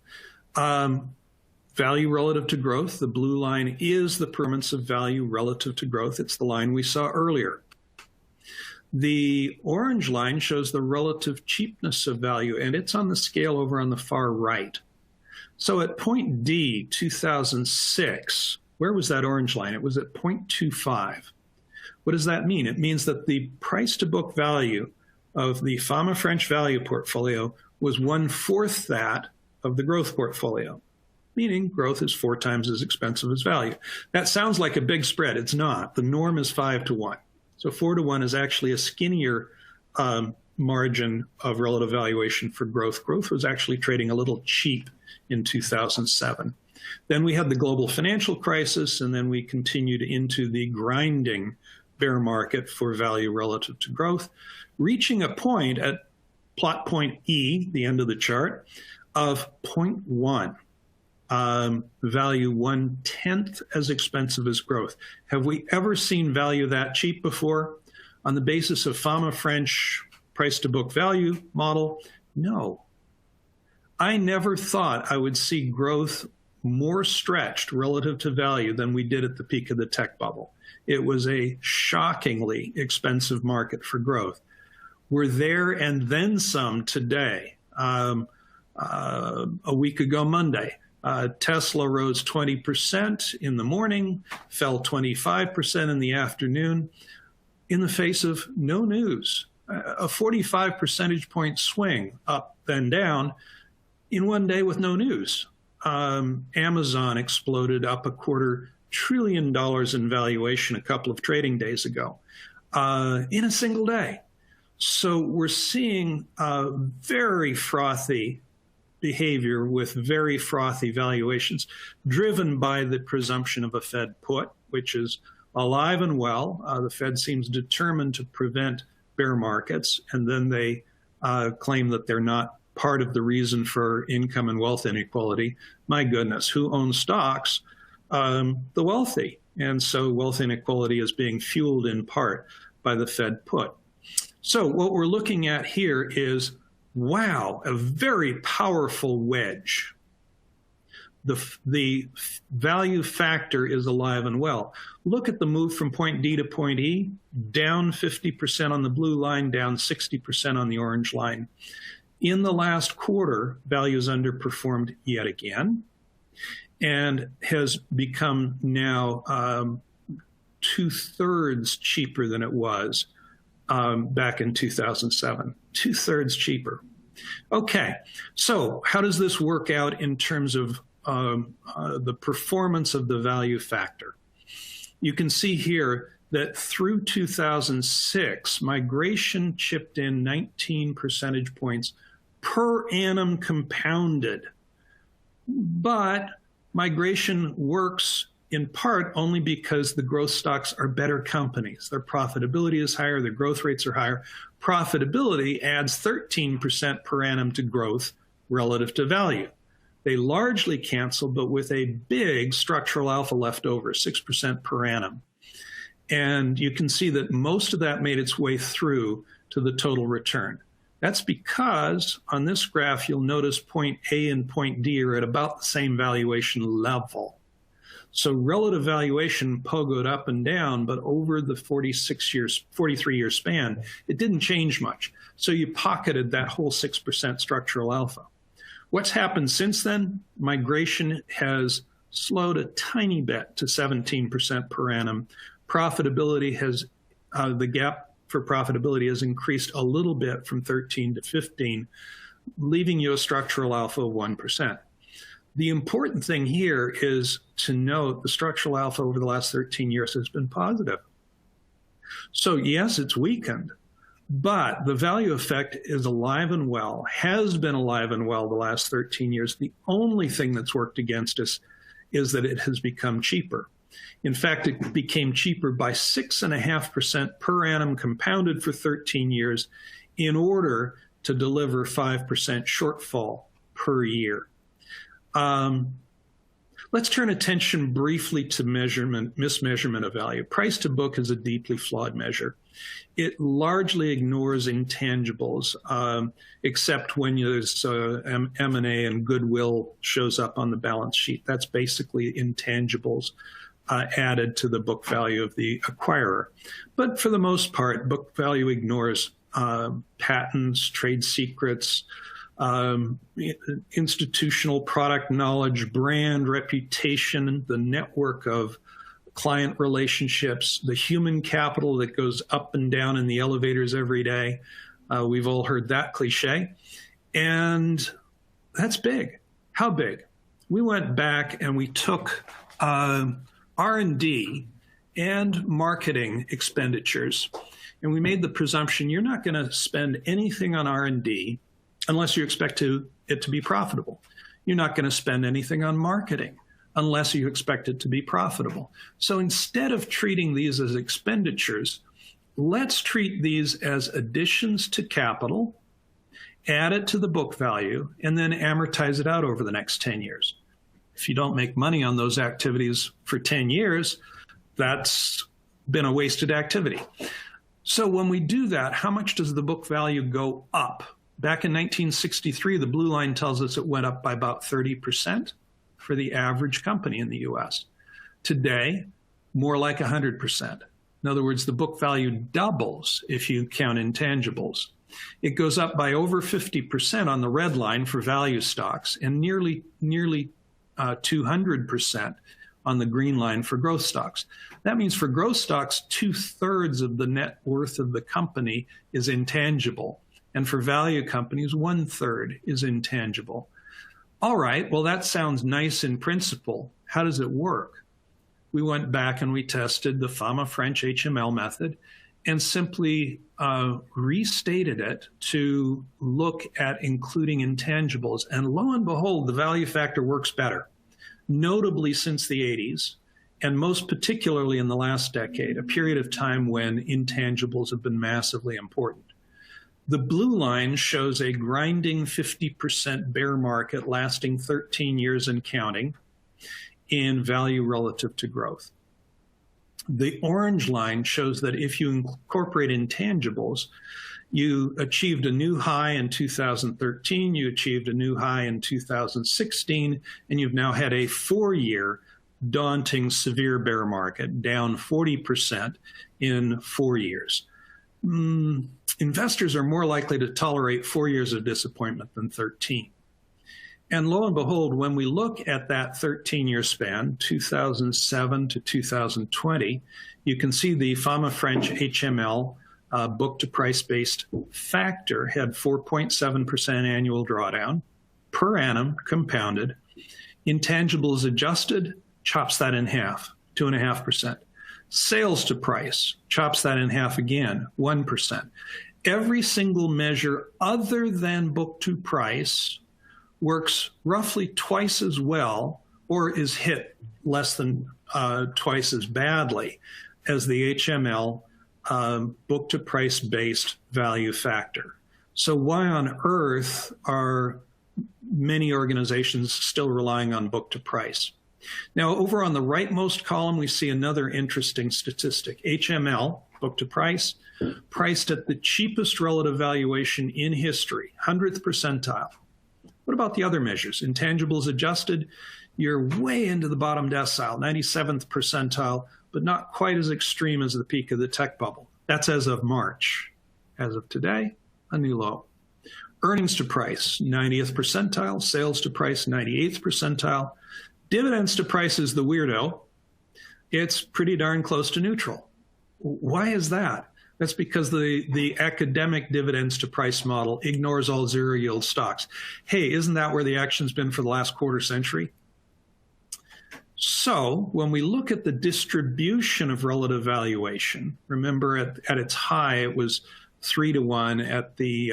Value relative to growth, the blue line is the performance of value relative to growth. It's the line we saw earlier. The orange line shows the relative cheapness of value, and it's on the scale over on the far right. So at point D, 2006, where was that orange line? It was at 0.25. What does that mean? It means that the price to book value of the Fama French value portfolio was 1/4 that of the growth portfolio, meaning growth is 4 times as expensive as value. That sounds like a big spread. It's not. The norm is 5-1. So 4-1 is actually a skinnier margin of relative valuation for growth. Growth was actually trading a little cheap in 2007. Then we had the global financial crisis, and then we continued into the grinding bear market for value relative to growth, reaching a point at plot point E, the end of the chart, of 0.1. Value 1/10 as expensive as growth. Have we ever seen value that cheap before? On the basis of Fama French price to book value model? No. I never thought I would see growth more stretched relative to value than we did at the peak of the tech bubble. It was a shockingly expensive market for growth. We're there and then some today. A week ago Monday, Tesla rose 20% in the morning, fell 25% in the afternoon, in the face of no news. A 45 percentage point swing up then down in one day with no news. Amazon exploded up $250 billion in valuation a couple of trading days ago in a single day. So we're seeing very frothy behavior with very frothy valuations driven by the presumption of a Fed put, which is alive and well. The Fed seems determined to prevent bear markets, and then they claim that they're not part of the reason for income and wealth inequality. My goodness, who owns stocks? The wealthy. And so wealth inequality is being fueled in part by the Fed put. So what we're looking at here is, wow, a very powerful wedge the value factor is alive and well. Look at the move from point D to point E, down 50% on the blue line, down 60% on the orange line. In the last quarter, value has underperformed yet again and has become now 2/3 cheaper than it was back in 2007. 2/3 cheaper. Okay, so how does this work out in terms of the performance of the value factor? You can see here that through 2006, migration chipped in 19 percentage points per annum compounded. But migration works in part only because the growth stocks are better companies. Their profitability is higher, their growth rates are higher. Profitability adds 13% per annum to growth relative to value. They largely cancel, but with a big structural alpha left over, 6% per annum. And you can see that most of that made its way through to the total return. That's because on this graph, you'll notice point A and point D are at about the same valuation level. So relative valuation pogoed up and down, but over the 43-year span, it didn't change much. So you pocketed that whole 6% structural alpha. What's happened since then? Migration has slowed a tiny bit to 17% per annum. Profitability has, the gap for profitability has increased a little bit from 13 to 15, leaving you a structural alpha of 1%. The important thing here is to note the structural alpha over the last 13 years has been positive. So yes, it's weakened, but the value effect is alive and well, has been alive and well the last 13 years. The only thing that's worked against us is that it has become cheaper. In fact, it became cheaper by 6.5% per annum compounded for 13 years in order to deliver 5% shortfall per year. Let's turn attention briefly to mismeasurement of value. Price to book is a deeply flawed measure. It largely ignores intangibles, except when there's M&A and goodwill shows up on the balance sheet. That's basically intangibles added to the book value of the acquirer. But for the most part, book value ignores patents, trade secrets, institutional product knowledge, brand reputation, the network of client relationships, the human capital that goes up and down in the elevators every day. We've all heard that cliche. And that's big. How big? We went back and we took R&D and marketing expenditures, and we made the presumption you're not going to spend anything on R&D unless you expect it to be profitable. You're not going to spend anything on marketing unless you expect it to be profitable. So instead of treating these as expenditures, let's treat these as additions to capital, add it to the book value, and then amortize it out over the next 10 years. If you don't make money on those activities for 10 years, that's been a wasted activity. So when we do that, how much does the book value go up? Back in 1963, the blue line tells us it went up by about 30% for the average company in the US. Today, more like 100%. In other words, the book value doubles if you count intangibles. It goes up by over 50% on the red line for value stocks and nearly 200% on the green line for growth stocks. That means for growth stocks, 2/3 of the net worth of the company is intangible. And for value companies, 1/3 is intangible. All right, well, that sounds nice in principle. How does it work? We went back and we tested the Fama-French HML method and simply restated it to look at including intangibles. And lo and behold, the value factor works better, notably since the 80s, and most particularly in the last decade, a period of time when intangibles have been massively important. The blue line shows a grinding 50% bear market lasting 13 years and counting in value relative to growth. The orange line shows that if you incorporate intangibles, You achieved a new high in 2013, you achieved a new high in 2016, and you've now had a 4-year daunting severe bear market, down 40% in 4 years. Investors are more likely to tolerate 4 years of disappointment than 13. And lo and behold, when we look at that 13-year span, 2007 to 2020, you can see the Fama-French HML book-to-price-based factor had 4.7% annual drawdown per annum compounded. Intangibles adjusted chops that in half, 2.5%. Sales to price chops that in half again, 1%. Every single measure other than book to price works roughly twice as well, or is hit less than twice as badly as the HML book to price based value factor. So why on earth are many organizations still relying on book to price? Now, over on the rightmost column, we see another interesting statistic. HML, book to price, priced at the cheapest relative valuation in history, 100th percentile. What about the other measures? Intangibles adjusted, you're way into the bottom decile, 97th percentile, but not quite as extreme as the peak of the tech bubble. That's as of March. As of today, a new low. Earnings to price, 90th percentile. Sales to price, 98th percentile. Dividends to price is the weirdo. It's pretty darn close to neutral. Why is that? That's because the academic dividends to price model ignores all zero yield stocks. Hey, isn't that where the action's been for the last quarter century? So when we look at the distribution of relative valuation, remember at its high, it was 3-to-1 at the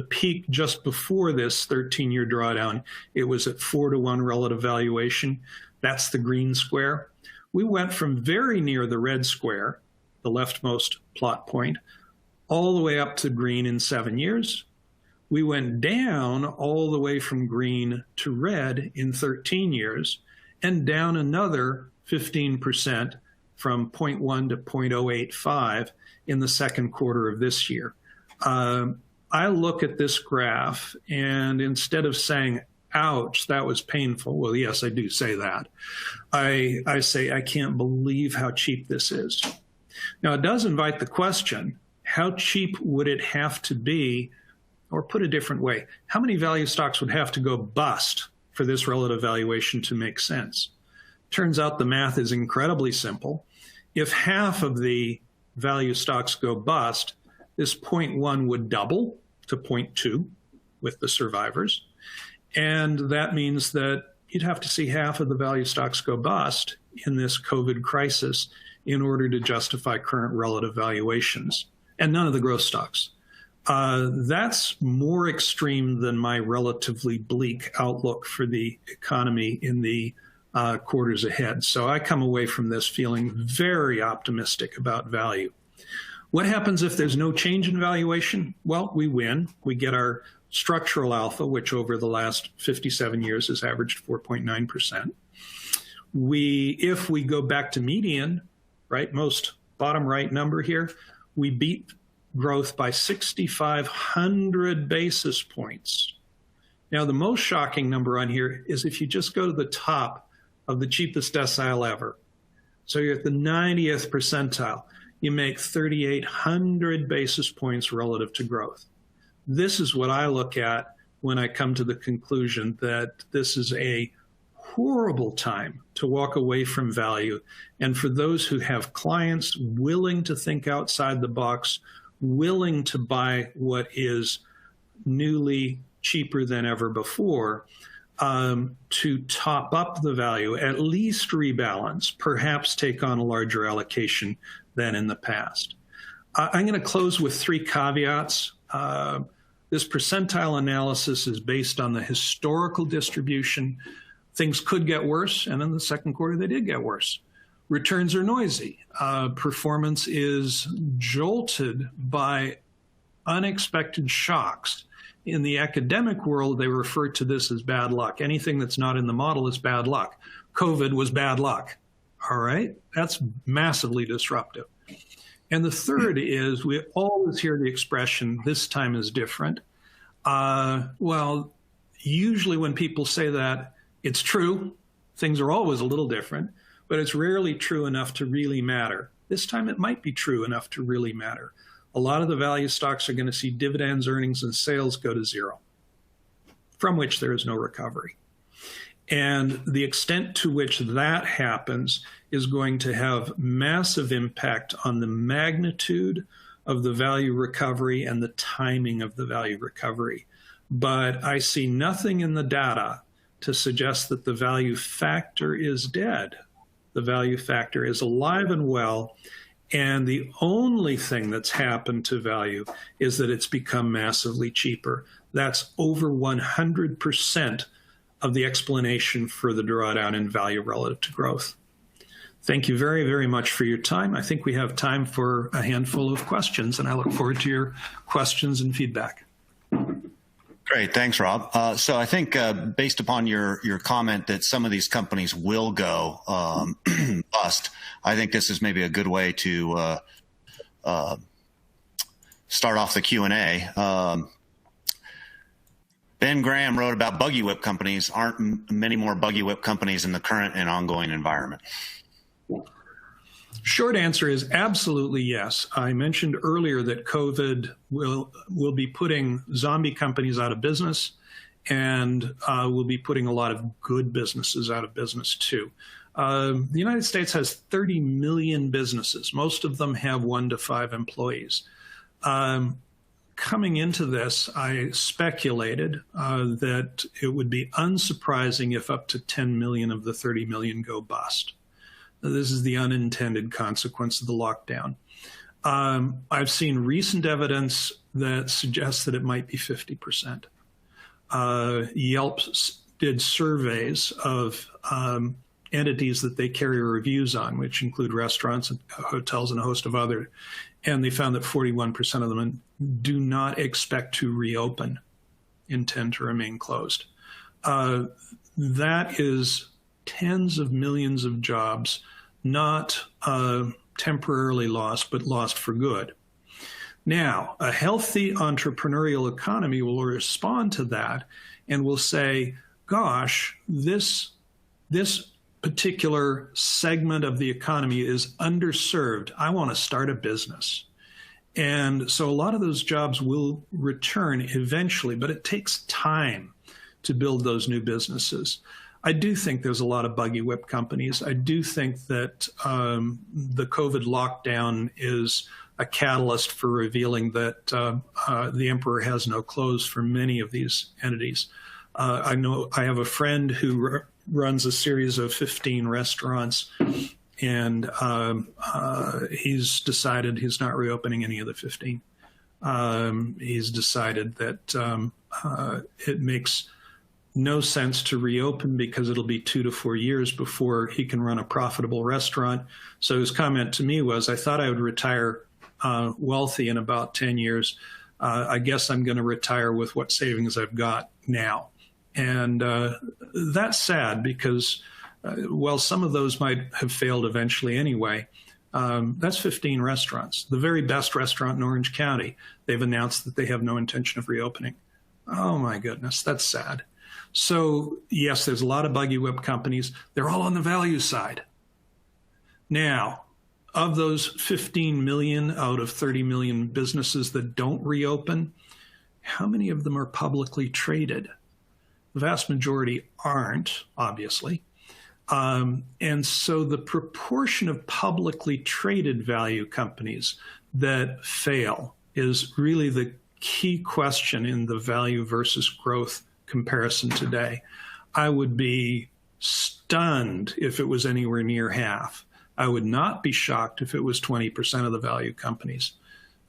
peak just before this 13-year drawdown, it was at 4-to-1 relative valuation. That's the green square. We went from very near the red square, the leftmost plot point, all the way up to green in 7 years. We went down all the way from green to red in 13 years, and down another 15% from 0.1 to 0.085 in the second quarter of this year. I look at this graph, and instead of saying, ouch, that was painful. Well, yes, I do say that. I say, I can't believe how cheap this is. Now, it does invite the question, how cheap would it have to be, or put a different way, how many value stocks would have to go bust for this relative valuation to make sense? Turns out the math is incredibly simple. If half of the value stocks go bust, this 0.1 would double to 0.2 with the survivors. And that means that you'd have to see half of the value stocks go bust in this COVID crisis in order to justify current relative valuations, and none of the growth stocks. That's more extreme than my relatively bleak outlook for the economy in the quarters ahead. So I come away from this feeling very optimistic about value. What happens if there's no change in valuation? Well, we win. We get our structural alpha, which over the last 57 years has averaged 4.9%. If we go back to median, right, most bottom right number here, we beat growth by 6,500 basis points. Now, the most shocking number on here is if you just go to the top of the cheapest decile ever. So you're at the 90th percentile. You make 3,800 basis points relative to growth. This is what I look at when I come to the conclusion that this is a horrible time to walk away from value. And for those who have clients willing to think outside the box, willing to buy what is newly cheaper than ever before, to top up the value, at least rebalance, perhaps take on a larger allocation than in the past. I'm going to close with 3 caveats. This percentile analysis is based on the historical distribution. Things could get worse, and in the second quarter they did get worse. Returns are noisy. Performance is jolted by unexpected shocks. In the academic world, they refer to this as bad luck. Anything that's not in the model is bad luck. COVID was bad luck. All right? That's massively disruptive. And the third is we always hear the expression, this time is different. Well, usually when people say that, it's true. Things are always a little different, but it's rarely true enough to really matter. This time it might be true enough to really matter. A lot of the value stocks are going to see dividends, earnings, and sales go to zero, from which there is no recovery. And the extent to which that happens is going to have massive impact on the magnitude of the value recovery and the timing of the value recovery. But I see nothing in the data to suggest that the value factor is dead. The value factor is alive and well. And the only thing that's happened to value is that it's become massively cheaper. That's over 100% of the explanation for the drawdown in value relative to growth. Thank you very, very much for your time. I think we have time for a handful of questions, and I look forward to your questions and feedback. Great. Thanks, Rob. So I think based upon your comment that some of these companies will go bust, I think this is maybe a good way to start off the Q&A. Ben Graham wrote about buggy whip companies. Aren't many more buggy whip companies in the current and ongoing environment? Short answer is absolutely yes. I mentioned earlier that COVID will be putting zombie companies out of business, and will be putting a lot of good businesses out of business too. The United States has 30 million businesses. Most of them have 1 to 5 employees. Coming into this, I speculated that it would be unsurprising if up to 10 million of the 30 million go bust. This is the unintended consequence of the lockdown. I've seen recent evidence that suggests that it might be 50%. Yelp did surveys of entities that they carry reviews on, which include restaurants and hotels and a host of others, and they found that 41% of them do not expect to reopen, intend to remain closed. That is tens of millions of jobs, not temporarily lost, but lost for good. Now, a healthy entrepreneurial economy will respond to that and will say, gosh, this particular segment of the economy is underserved. I want to start a business. And so a lot of those jobs will return eventually, but it takes time to build those new businesses. I do think there's a lot of buggy whip companies. I do think that the COVID lockdown is a catalyst for revealing that the emperor has no clothes for many of these entities. I know I have a friend who runs a series of 15 restaurants, and he's decided he's not reopening any of the 15. He's decided that it makes no sense to reopen because it'll be 2 to 4 years before he can run a profitable restaurant. So his comment to me was, I thought I would retire wealthy in about 10 years. I guess I'm going to retire with what savings I've got now. And that's sad because, while some of those might have failed eventually anyway, that's 15 restaurants. The very best restaurant in Orange County, they've announced that they have no intention of reopening. Oh my goodness, that's sad. So yes, there's a lot of buggy whip companies. They're all on the value side. Now, of those 15 million out of 30 million businesses that don't reopen, how many of them are publicly traded? The vast majority aren't, obviously. And so the proportion of publicly traded value companies that fail is really the key question in the value versus growth comparison today. I would be stunned if it was anywhere near half. I would not be shocked if it was 20% of the value companies.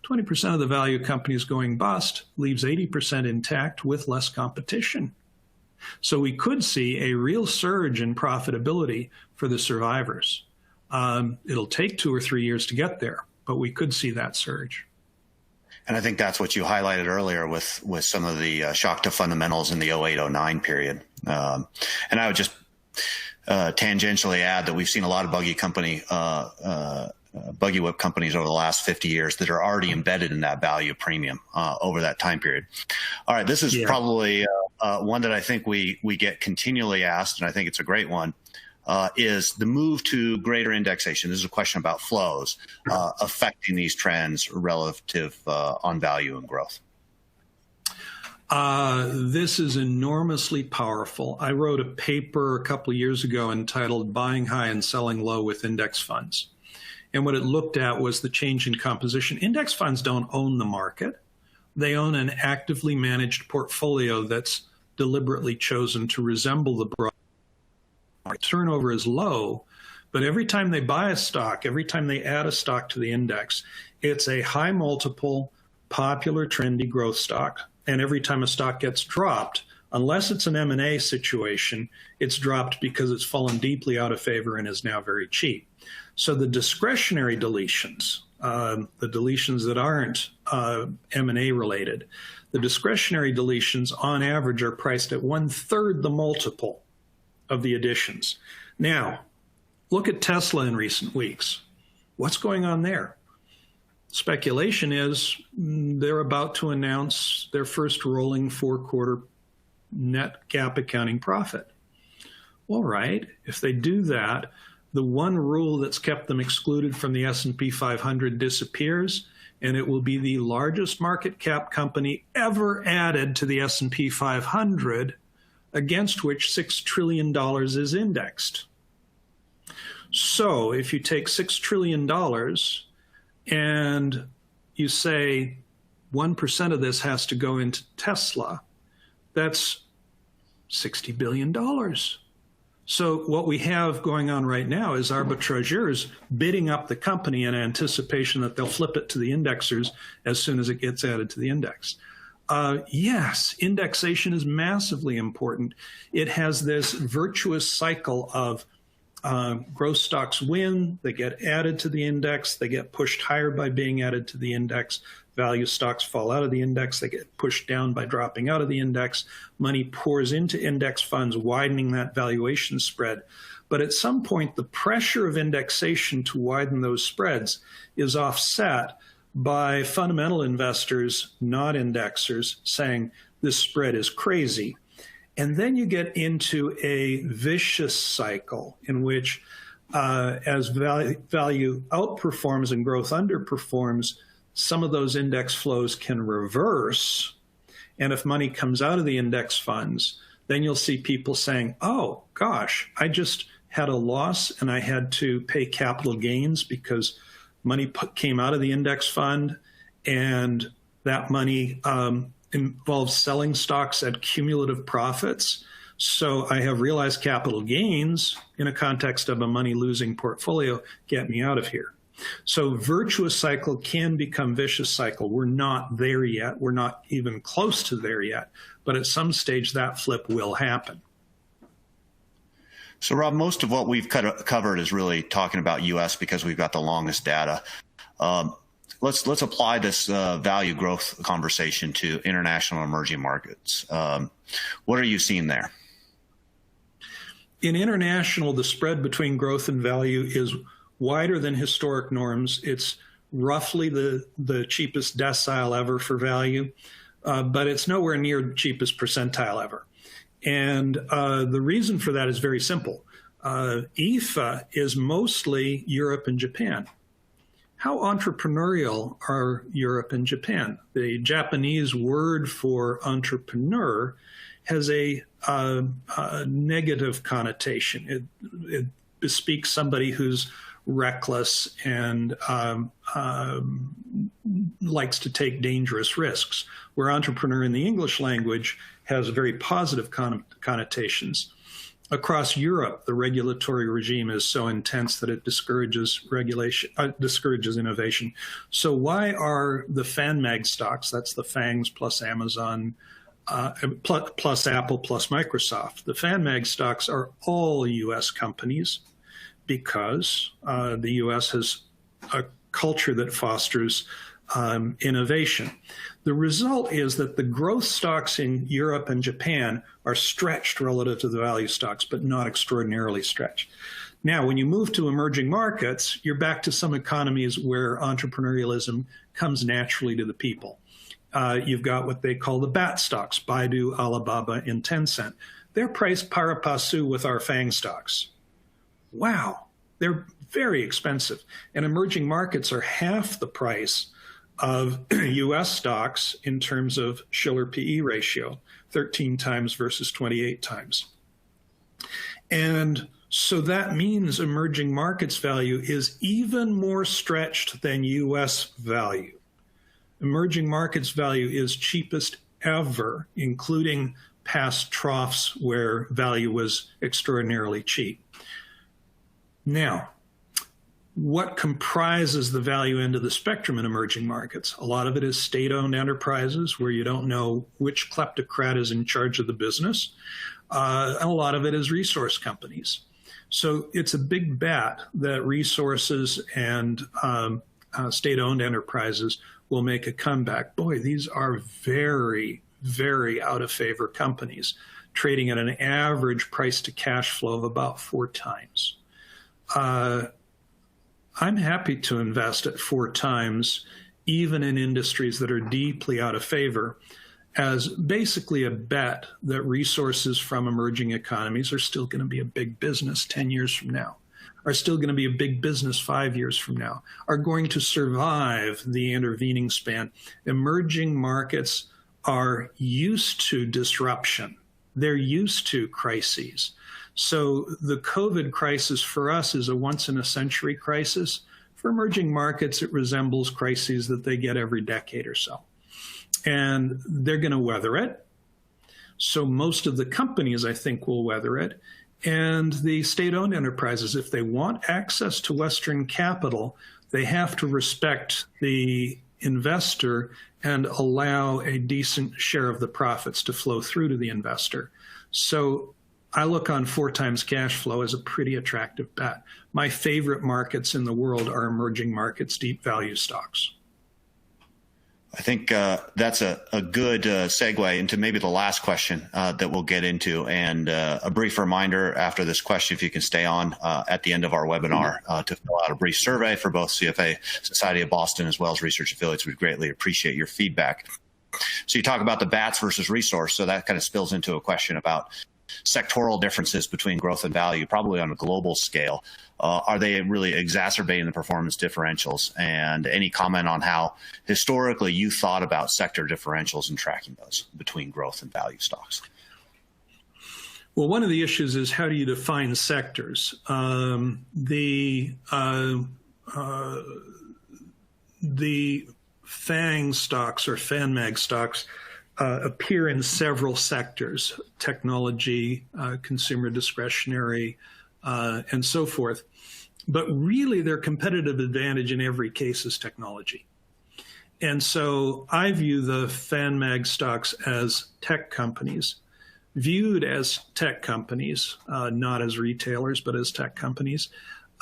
20% of the value companies going bust leaves 80% intact with less competition. So we could see a real surge in profitability for the survivors. It'll take 2 or 3 years to get there, but we could see that surge. And I think that's what you highlighted earlier with some of the shock to fundamentals in the 08-09 period. And I would just tangentially add that we've seen a lot of buggy company buggy whip companies over the last 50 years that are already embedded in that value premium over that time period. All right, this is probably one that I think we get continually asked, and I think it's a great one, is the move to greater indexation. This is a question about flows affecting these trends relative on value and growth. This is enormously powerful. I wrote a paper a couple of years ago entitled Buying High and Selling Low with Index Funds. And what it looked at was the change in composition. Index funds don't own the market. They own an actively managed portfolio that's deliberately chosen to resemble the broad market. Turnover is low, but every time they buy a stock, every time they add a stock to the index, it's a high multiple, popular, trendy growth stock. And every time a stock gets dropped, unless it's an M&A situation, it's dropped because it's fallen deeply out of favor and is now very cheap. So the discretionary deletions, the deletions that aren't M&A related, the discretionary deletions on average are priced at 1/3 the multiple of the additions. Now, look at Tesla in recent weeks. What's going on there? Speculation is they're about to announce their first rolling 4-quarter net GAAP accounting profit. All right, if they do that, the one rule that's kept them excluded from the S&P 500 disappears, and it will be the largest market cap company ever added to the S&P 500, against which $6 trillion is indexed. So if you take $6 trillion and you say 1% of this has to go into Tesla, that's $60 billion. So what we have going on right now is arbitrageurs bidding up the company in anticipation that they'll flip it to the indexers as soon as it gets added to the index. Yes, indexation is massively important. It has this virtuous cycle of growth stocks win, they get added to the index, they get pushed higher by being added to the index. Value stocks fall out of the index, they get pushed down by dropping out of the index. Money pours into index funds, widening that valuation spread. But at some point, the pressure of indexation to widen those spreads is offset by fundamental investors, not indexers, saying this spread is crazy. And then you get into a vicious cycle in which as value outperforms and growth underperforms, some of those index flows can reverse. And if money comes out of the index funds, then you'll see people saying, oh, gosh, I just had a loss and I had to pay capital gains because money came out of the index fund, and that money involves selling stocks at cumulative profits. So I have realized capital gains in a context of a money-losing portfolio. Get me out of here. So virtuous cycle can become vicious cycle. We're not there yet. We're not even close to there yet. But at some stage, that flip will happen. So, Rob, most of what we've covered is really talking about U.S. because we've got the longest data. Let's apply this value growth conversation to international emerging markets. What are you seeing there? In international, the spread between growth and value is wider than historic norms. It's roughly the cheapest decile ever for value, but it's nowhere near the cheapest percentile ever. And the reason for that is very simple. IFA is mostly Europe and Japan. How entrepreneurial are Europe and Japan? The Japanese word for entrepreneur has a negative connotation. It bespeaks somebody who's reckless and likes to take dangerous risks, where entrepreneur in the English language has very positive connotations. Across Europe, the regulatory regime is so intense that it discourages innovation. So why are the FANMAG stocks, that's the FANGs plus Amazon, plus Apple plus Microsoft, the FANMAG stocks are all U.S. companies because the U.S. has a culture that fosters innovation. The result is that the growth stocks in Europe and Japan are stretched relative to the value stocks, but not extraordinarily stretched. Now, when you move to emerging markets, you're back to some economies where entrepreneurialism comes naturally to the people. You've got what they call the BAT stocks, Baidu, Alibaba, and Tencent. They're priced pari passu with our FANG stocks. Wow, they're very expensive. And emerging markets are half the price of U.S. stocks in terms of Shiller PE ratio, 13 times versus 28 times. And so that means emerging markets value is even more stretched than U.S. value. Emerging markets value is cheapest ever, including past troughs where value was extraordinarily cheap. Now, what comprises the value end of the spectrum in emerging markets? A lot of it is state-owned enterprises where you don't know which kleptocrat is in charge of the business. And a lot of it is resource companies. So it's a big bet that resources and state-owned enterprises will make a comeback. Boy, these are very, very out of favor companies, trading at an average price to cash flow of about 4 times. I'm happy to invest at 4 times, even in industries that are deeply out of favor, as basically a bet that resources from emerging economies are still going to be a big business 10 years from now, are still going to be a big business 5 years from now, are going to survive the intervening span. Emerging markets are used to disruption. They're used to crises. So the COVID crisis for us is a once-in-a-century crisis. For emerging markets, it resembles crises that they get every decade or so. And they're going to weather it. So most of the companies, I think, will weather it. And the state-owned enterprises, if they want access to Western capital, they have to respect the investor and allow a decent share of the profits to flow through to the investor. So I look on 4 times cash flow as a pretty attractive bet. My favorite markets in the world are emerging markets, deep value stocks. I think that's a good segue into maybe the last question that we'll get into. And a brief reminder after this question, if you can stay on at the end of our webinar to fill out a brief survey for both CFA Society of Boston as well as research affiliates. We'd greatly appreciate your feedback. So you talk about the BATs versus resource. So that kind of spills into a question about sectoral differences between growth and value, probably on a global scale. Are they really exacerbating the performance differentials? And any comment on how historically you thought about sector differentials and tracking those between growth and value stocks? Well, one of the issues is how do you define sectors? The FANG stocks or FANMAG stocks appear in several sectors: technology, consumer discretionary, and so forth. But really, their competitive advantage in every case is technology. And so I view the FANMAG stocks as tech companies, viewed as tech companies, not as retailers, but as tech companies.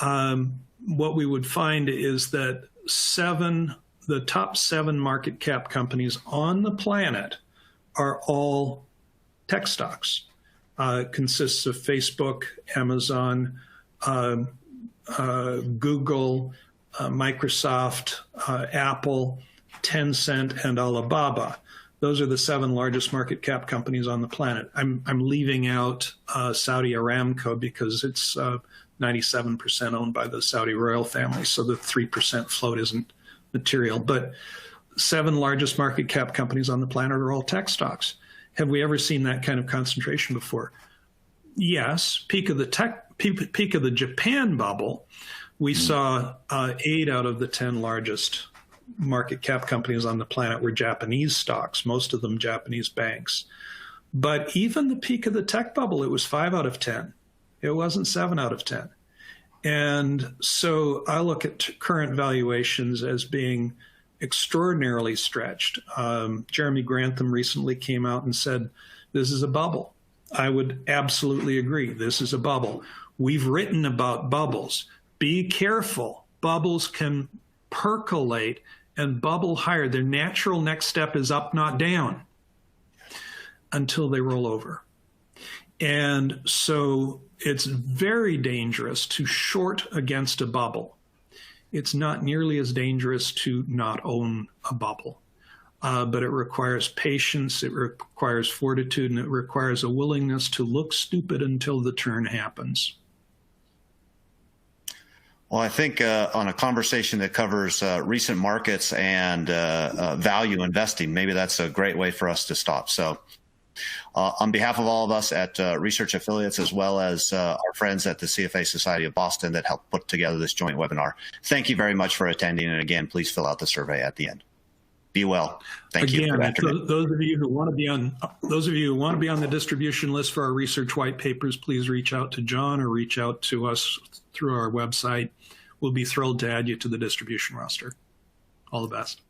What we would find is that the top 7 market cap companies on the planet are all tech stocks. Consists of Facebook, Amazon, Google, Microsoft, Apple, Tencent, and Alibaba. Those are the 7 largest market cap companies on the planet. I'm leaving out Saudi Aramco because it's 97% owned by the Saudi royal family, so the 3% float isn't material. But 7 largest market cap companies on the planet are all tech stocks. Have we ever seen that kind of concentration before? Yes. Peak of the Japan bubble, we saw 8 out of the 10 largest market cap companies on the planet were Japanese stocks, most of them Japanese banks. But even the peak of the tech bubble, it was 5 out of 10. It wasn't 7 out of 10. And so I look at current valuations as being extraordinarily stretched. Jeremy Grantham recently came out and said, this is a bubble. I would absolutely agree. This is a bubble. We've written about bubbles. Be careful. Bubbles can percolate and bubble higher. Their natural next step is up, not down, until they roll over. And so it's very dangerous to short against a bubble. It's not nearly as dangerous to not own a bubble, but it requires patience, it requires fortitude, and it requires a willingness to look stupid until the turn happens. Well, I think on a conversation that covers recent markets and value investing, maybe that's a great way for us to stop. So on behalf of all of us at Research Affiliates, as well as our friends at the CFA Society of Boston that helped put together this joint webinar, thank you very much for attending. And again, please fill out the survey at the end. Be well. Thank you. Good afternoon. Those of you who want to be on the distribution list for our research white papers, please reach out to John or reach out to us through our website. We'll be thrilled to add you to the distribution roster. All the best.